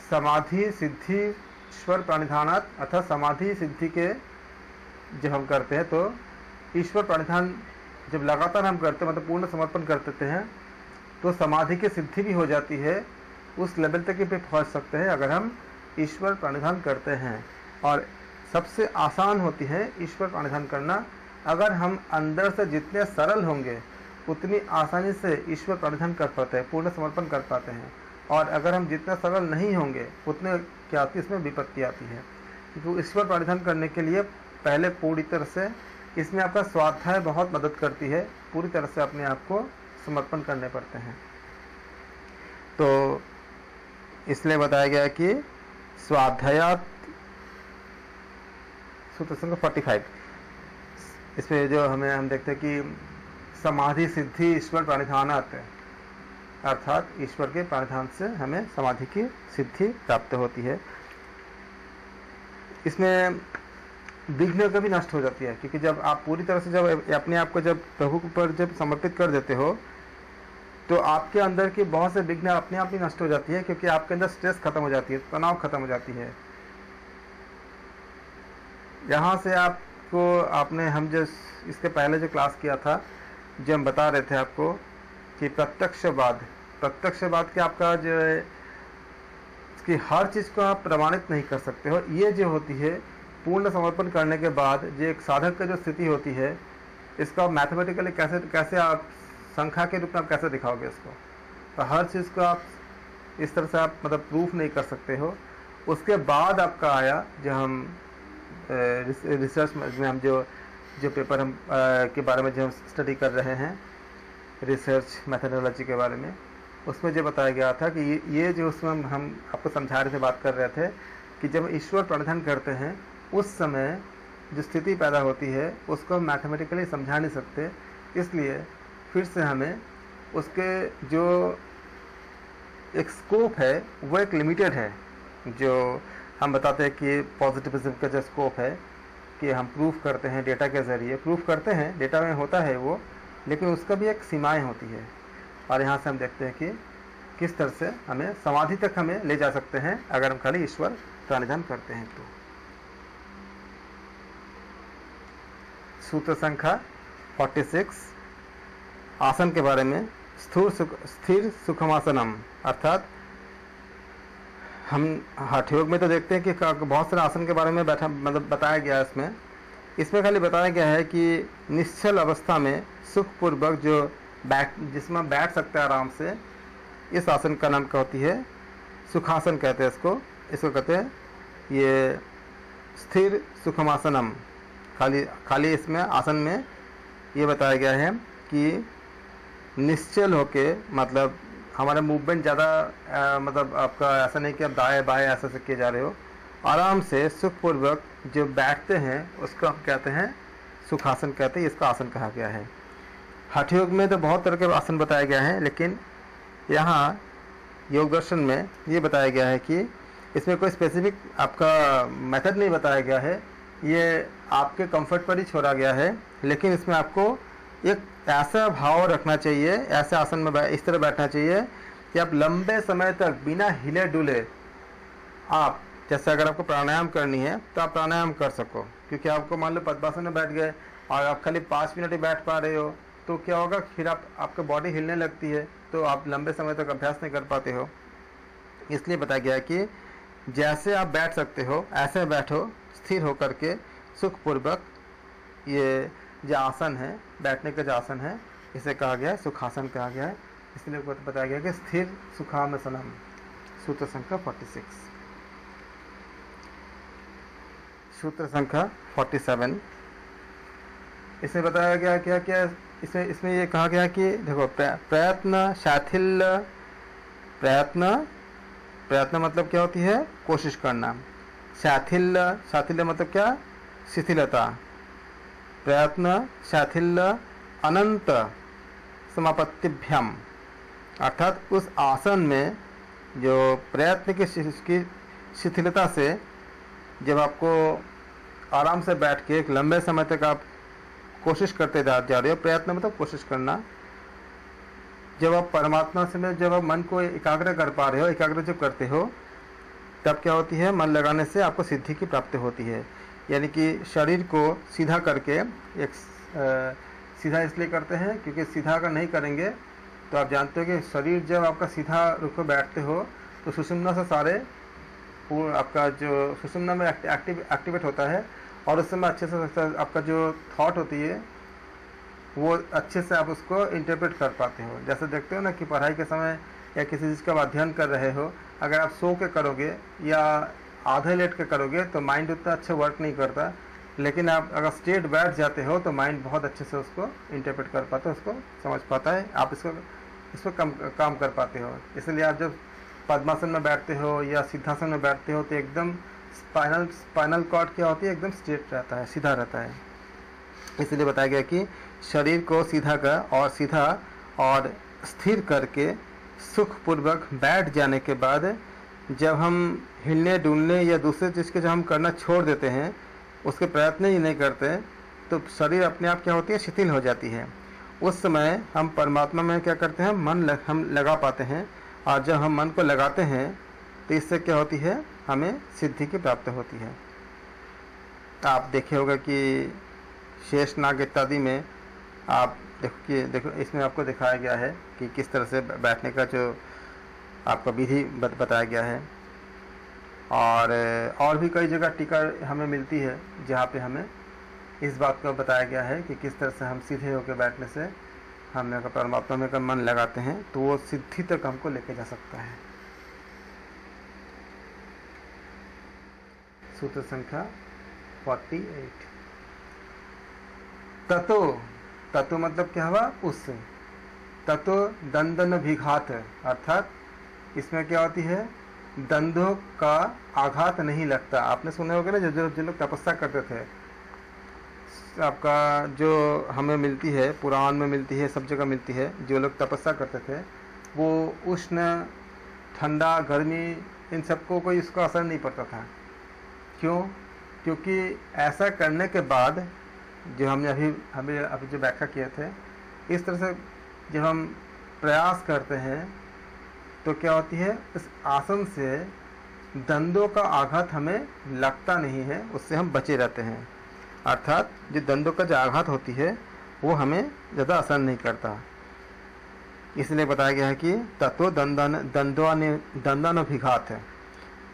समाधि सिद्धि ईश्वर प्रणिधानात् अर्थात समाधि सिद्धि के जब हम करते हैं तो ईश्वर प्रणिधान जब लगातार हम करते हैं, मतलब पूर्ण समर्पण कर देते हैं, तो समाधि की सिद्धि भी हो जाती है। उस लेवल तक भी पहुंच सकते हैं अगर हम ईश्वर प्रणिधान करते हैं। और सबसे आसान होती है ईश्वर प्रणिधान करना। अगर हम अंदर से जितने सरल होंगे उतनी आसानी से ईश्वर प्रणिधान कर पाते हैं, पूर्ण समर्पण कर पाते हैं। और अगर हम जितना सरल नहीं होंगे उतने क्या आती है, इसमें विपत्ति आती है। क्योंकि ईश्वर प्रणिधान करने के लिए पहले पूरी तरह से इसमें आपका स्वाध्याय बहुत मदद करती है, पूरी तरह से अपने आप को समर्पण करने पड़ते हैं। तो इसलिए बताया गया कि स्वाध्यायात सूत्र संख्या 45, इसमें जो हम देखते हैं कि समाधि सिद्धि ईश्वर प्रणिधानात् अर्थात ईश्वर के प्रणिधान से हमें समाधि की सिद्धि प्राप्त होती है। इसमें विघ्न कभी नष्ट हो जाती है, क्योंकि जब आप पूरी तरह से जब अपने आप को जब प्रभु पर जब समर्पित कर देते हो तो आपके अंदर की बहुत से विघ्न अपने आप ही नष्ट हो जाती है, क्योंकि आपके अंदर स्ट्रेस खत्म हो जाती है, तनाव खत्म हो जाती है। यहाँ से आपने हम जो इसके पहले जो क्लास किया था, जो हम बता रहे थे आपको कि प्रत्यक्षवाद प्रत्यक्ष बात कि आपका जो है इसकी हर चीज़ को आप प्रमाणित नहीं कर सकते हो। ये जो होती है पूर्ण समर्पण करने के बाद जो एक साधक का जो स्थिति होती है, इसको आप मैथमेटिकली कैसे आप संख्या के रूप में आप कैसे दिखाओगे इसको? तो हर चीज़ को आप इस तरह से आप मतलब प्रूफ नहीं कर सकते हो। उसके बाद आपका आया जो हम रिसर्च में हम जो पेपर हम के बारे में जो हम स्टडी कर रहे हैं, रिसर्च मेथडोलॉजी के बारे में, उसमें जो बताया गया था कि ये जो उसमें हम आपको समझा रहे थे, बात कर रहे थे कि जब ईश्वर प्रणिधान करते हैं उस समय जो स्थिति पैदा होती है उसको हम मैथमेटिकली समझा नहीं सकते। इसलिए फिर से हमें उसके जो एक स्कोप है वो एक लिमिटेड है। जो हम बताते हैं कि पॉजिटिविज्म का जो स्कोप है कि हम प्रूफ करते हैं डेटा के ज़रिए, प्रूफ करते हैं डेटा में होता है वो, लेकिन उसका भी एक सीमाएं होती है। और यहाँ से हम देखते हैं कि किस तरह से हमें समाधि तक हमें ले जा सकते हैं अगर हम खाली ईश्वर प्रणिधान करते हैं। तो सूत्र संख्या 46 आसन के बारे में, स्थिर सुखमासनम, अर्थात हम हठ योग में तो देखते हैं कि बहुत सारे आसन के बारे में बताया गया है। इसमें खाली बताया गया है कि निश्चल अवस्था में सुखपूर्वक जो जिसमें बैठ सकते हैं आराम से, इस आसन का नाम क्या होती है? सुखासन कहते हैं इसको कहते हैं ये स्थिर सुखमासनम। खाली इसमें आसन में ये बताया गया है कि निश्चल होके, मतलब हमारा मूवमेंट ज़्यादा मतलब आपका ऐसा नहीं कि आप दाएं बाएं ऐसा से किए जा रहे हो, आराम से सुखपूर्वक जो बैठते हैं उसको हम कहते हैं सुखासन कहते हैं। इसका आसन कहा गया है। हठ योग में तो बहुत तरह के आसन बताया गया है, लेकिन यहाँ योग दर्शन में ये बताया गया है कि इसमें कोई स्पेसिफिक आपका मेथड नहीं बताया गया है, ये आपके कंफर्ट पर ही छोड़ा गया है। लेकिन इसमें आपको एक ऐसा भाव रखना चाहिए, ऐसे आसन में इस तरह बैठना चाहिए कि आप लंबे समय तक बिना हिले डुले, आप जैसे अगर आपको प्राणायाम करनी है तो आप प्राणायाम कर सको। क्योंकि आपको मान लो पद्मासन में बैठ गए और आप खाली 5 मिनट ही बैठ पा रहे हो तो क्या होगा, फिर आपका बॉडी हिलने लगती है, तो आप लंबे समय तक अभ्यास नहीं कर पाते हो। इसलिए बताया गया है कि जैसे आप बैठ सकते हो ऐसे बैठो, स्थिर होकर के सुखपूर्वक। ये जो आसन है, बैठने का जो आसन है, इसे कहा गया है सुखासन कहा गया है। इसलिए बताया गया कि स्थिर सुखासनम, सूत्र संख्या 46। सूत्र संख्या 47, इसमें बताया गया क्या क्या, इसमें ये कहा गया कि देखो प्रयत्न शाथिल्य, प्रयत्न मतलब क्या होती है? कोशिश करना। शाथिल्य मतलब क्या? शिथिलता। प्रयत्न शाथिल्य अनंत समापत्तिभ्यम, अर्थात उस आसन में जो प्रयत्न की शिथिलता से जब आपको आराम से बैठ के एक लंबे समय तक आप कोशिश करते जा रहे हो, प्रयत्न मतलब कोशिश करना, जब आप परमात्मा से जब आप मन को एकाग्र कर पा रहे हो, एकाग्र जब करते हो तब क्या होती है? मन लगाने से आपको सिद्धि की प्राप्ति होती है। यानी कि शरीर को सीधा करके एक सीधा इसलिए करते हैं क्योंकि सीधा अगर नहीं करेंगे तो आप जानते हो कि शरीर जब आपका सीधा रुख पे बैठते हो तो सुषुम्ना से सारे आपका जो सुषुम्ना में एक्टिवेट होता है और उस समय अच्छे से आपका जो थॉट होती है वो अच्छे से आप उसको इंटरप्रेट कर पाते हो। जैसे देखते हो ना कि पढ़ाई के समय या किसी चीज़ का अध्ययन कर रहे हो, अगर आप सो के करोगे या आधे लेट के करोगे तो माइंड उतना अच्छा वर्क नहीं करता, लेकिन आप अगर स्ट्रेट बैठ जाते हो तो माइंड बहुत अच्छे से उसको इंटरप्रेट कर पाता है, उसको समझ पाता है, आप इसको काम कर पाते हो। इसलिए आप जब पद्मासन में बैठते हो या सिद्धासन में बैठते हो तो एकदम स्पाइनल कॉर्ड क्या होती है? एकदम स्ट्रेट रहता है, सीधा रहता है। इसलिए बताया गया कि शरीर को सीधा और स्थिर करके सुखपूर्वक बैठ जाने के बाद जब हम हिलने डुलने या दूसरे चीज़ के जब हम करना छोड़ देते हैं, उसके प्रयत्न ही नहीं करते, तो शरीर अपने आप क्या होती है? शिथिल हो जाती है। उस समय हम परमात्मा में क्या करते हैं? हम लगा पाते हैं, और जब हम मन को लगाते हैं तो इससे क्या होती है? हमें सिद्धि की प्राप्ति होती है। आप देखे होगा कि शेषनाग इत्यादि में आप देखो इसमें आपको दिखाया गया है कि किस तरह से बैठने का जो आपका विधि बताया गया है। और भी कई जगह टीका हमें मिलती है जहाँ पे हमें इस बात को बताया गया है कि किस तरह से हम सीधे होकर बैठने से हम अगर परमात्मा में अगर मन लगाते हैं तो वो सिद्धि तक हमको लेके जा सकता है। सूत्र संख्या 48। ततो मतलब क्या हुआ? उससे। ततो दंदन विघात, अर्थात इसमें क्या होती है? दंदों का आघात नहीं लगता। आपने सुने होगा ना, जो लोग तपस्या करते थे, आपका जो हमें मिलती है, पुराण में मिलती है, सब जगह मिलती है, जो लोग तपस्या करते थे वो उष्ण, ठंडा, गर्मी, इन सबको कोई इसका असर नहीं पड़ता था। क्यों? क्योंकि ऐसा करने के बाद जो हमने अभी जो व्याख्या किए थे, इस तरह से जब हम प्रयास करते हैं तो क्या होती है, इस आसन से दंदों का आघात हमें लगता नहीं है, उससे हम बचे रहते हैं। अर्थात जो दंदों का जो आघात होती है वो हमें ज़्यादा असर नहीं करता। इसलिए बताया गया है कि तत्व दंडानुभिघात है।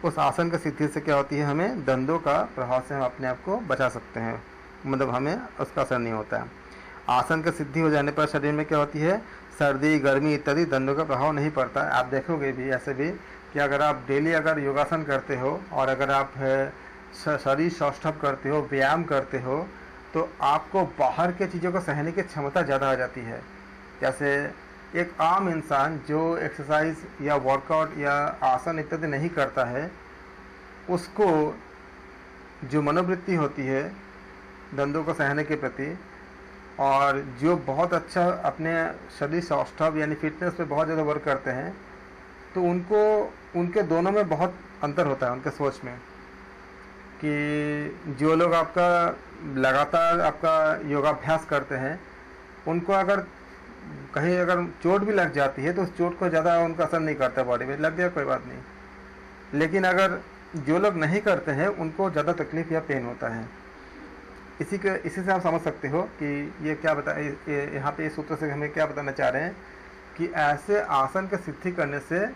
उस आसन की सिद्धि से क्या होती है, हमें दंदों का प्रभाव से हम अपने आप को बचा सकते हैं, मतलब हमें उसका असर नहीं होता है। आसन की सिद्धि हो जाने पर शरीर में क्या होती है, सर्दी, गर्मी इत्यादि दंदों का प्रभाव नहीं पड़ता है। आप देखोगे भी ऐसे भी कि अगर आप डेली अगर योगासन करते हो और अगर आप शरीर सौष्ठव करते हो, व्यायाम करते हो, तो आपको बाहर के चीज़ों को सहने की क्षमता ज़्यादा आ जाती है। जैसे एक आम इंसान जो एक्सरसाइज या वर्कआउट या आसन इत्यादि नहीं करता है, उसको जो मनोवृत्ति होती है दंदों को सहने के प्रति, और जो बहुत अच्छा अपने शरीर सौष्ठव यानी फिटनेस पे बहुत ज़्यादा वर्क करते हैं, तो उनके दोनों में बहुत अंतर होता है उनके सोच में। कि जो लोग आपका लगातार आपका योगाभ्यास करते हैं, उनको अगर कहीं अगर चोट भी लग जाती है तो उस चोट को ज़्यादा उनका असर नहीं करता, बॉडी में लग गया कोई बात नहीं। लेकिन अगर जो लोग नहीं करते हैं उनको ज़्यादा तकलीफ या पेन होता है। इसी से आप समझ सकते हो कि ये क्या यहाँ पे इस सूत्र से हमें क्या बताना चाह रहे हैं कि ऐसे आसन की सिद्धि करने से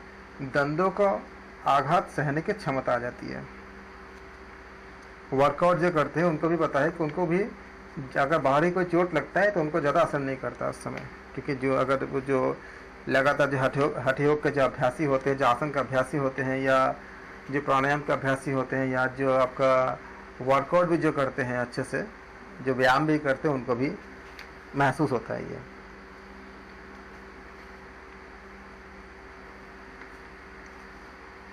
दंदों का आघात सहने की क्षमता आ जाती है। वर्कआउट जो करते हैं उनको भी पता है कि उनको भी अगर बाहरी कोई चोट लगता है तो उनको ज़्यादा असर नहीं करता उस समय, क्योंकि जो लगातार जो हठ योग के जो अभ्यासी होते हैं, जो आसन का अभ्यासी होते हैं, या जो प्राणायाम का अभ्यासी होते हैं, या जो आपका वर्कआउट भी जो करते हैं अच्छे से, जो व्यायाम भी करते हैं, उनको भी महसूस होता है ये।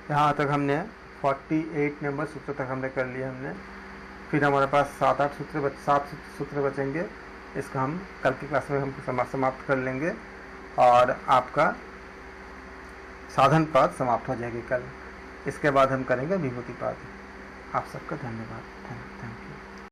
यहाँ तक हमने 48 नंबर सूत्र तक हमने कर लिया हमने। फिर हमारे पास 7 सूत्र बचेंगे। इसका हम कल की क्लास में हम समाप्त कर लेंगे और आपका साधन पाद समाप्त हो जाएगी कल। इसके बाद हम करेंगे विभूति पाद। आप सबका धन्यवाद। Thank you.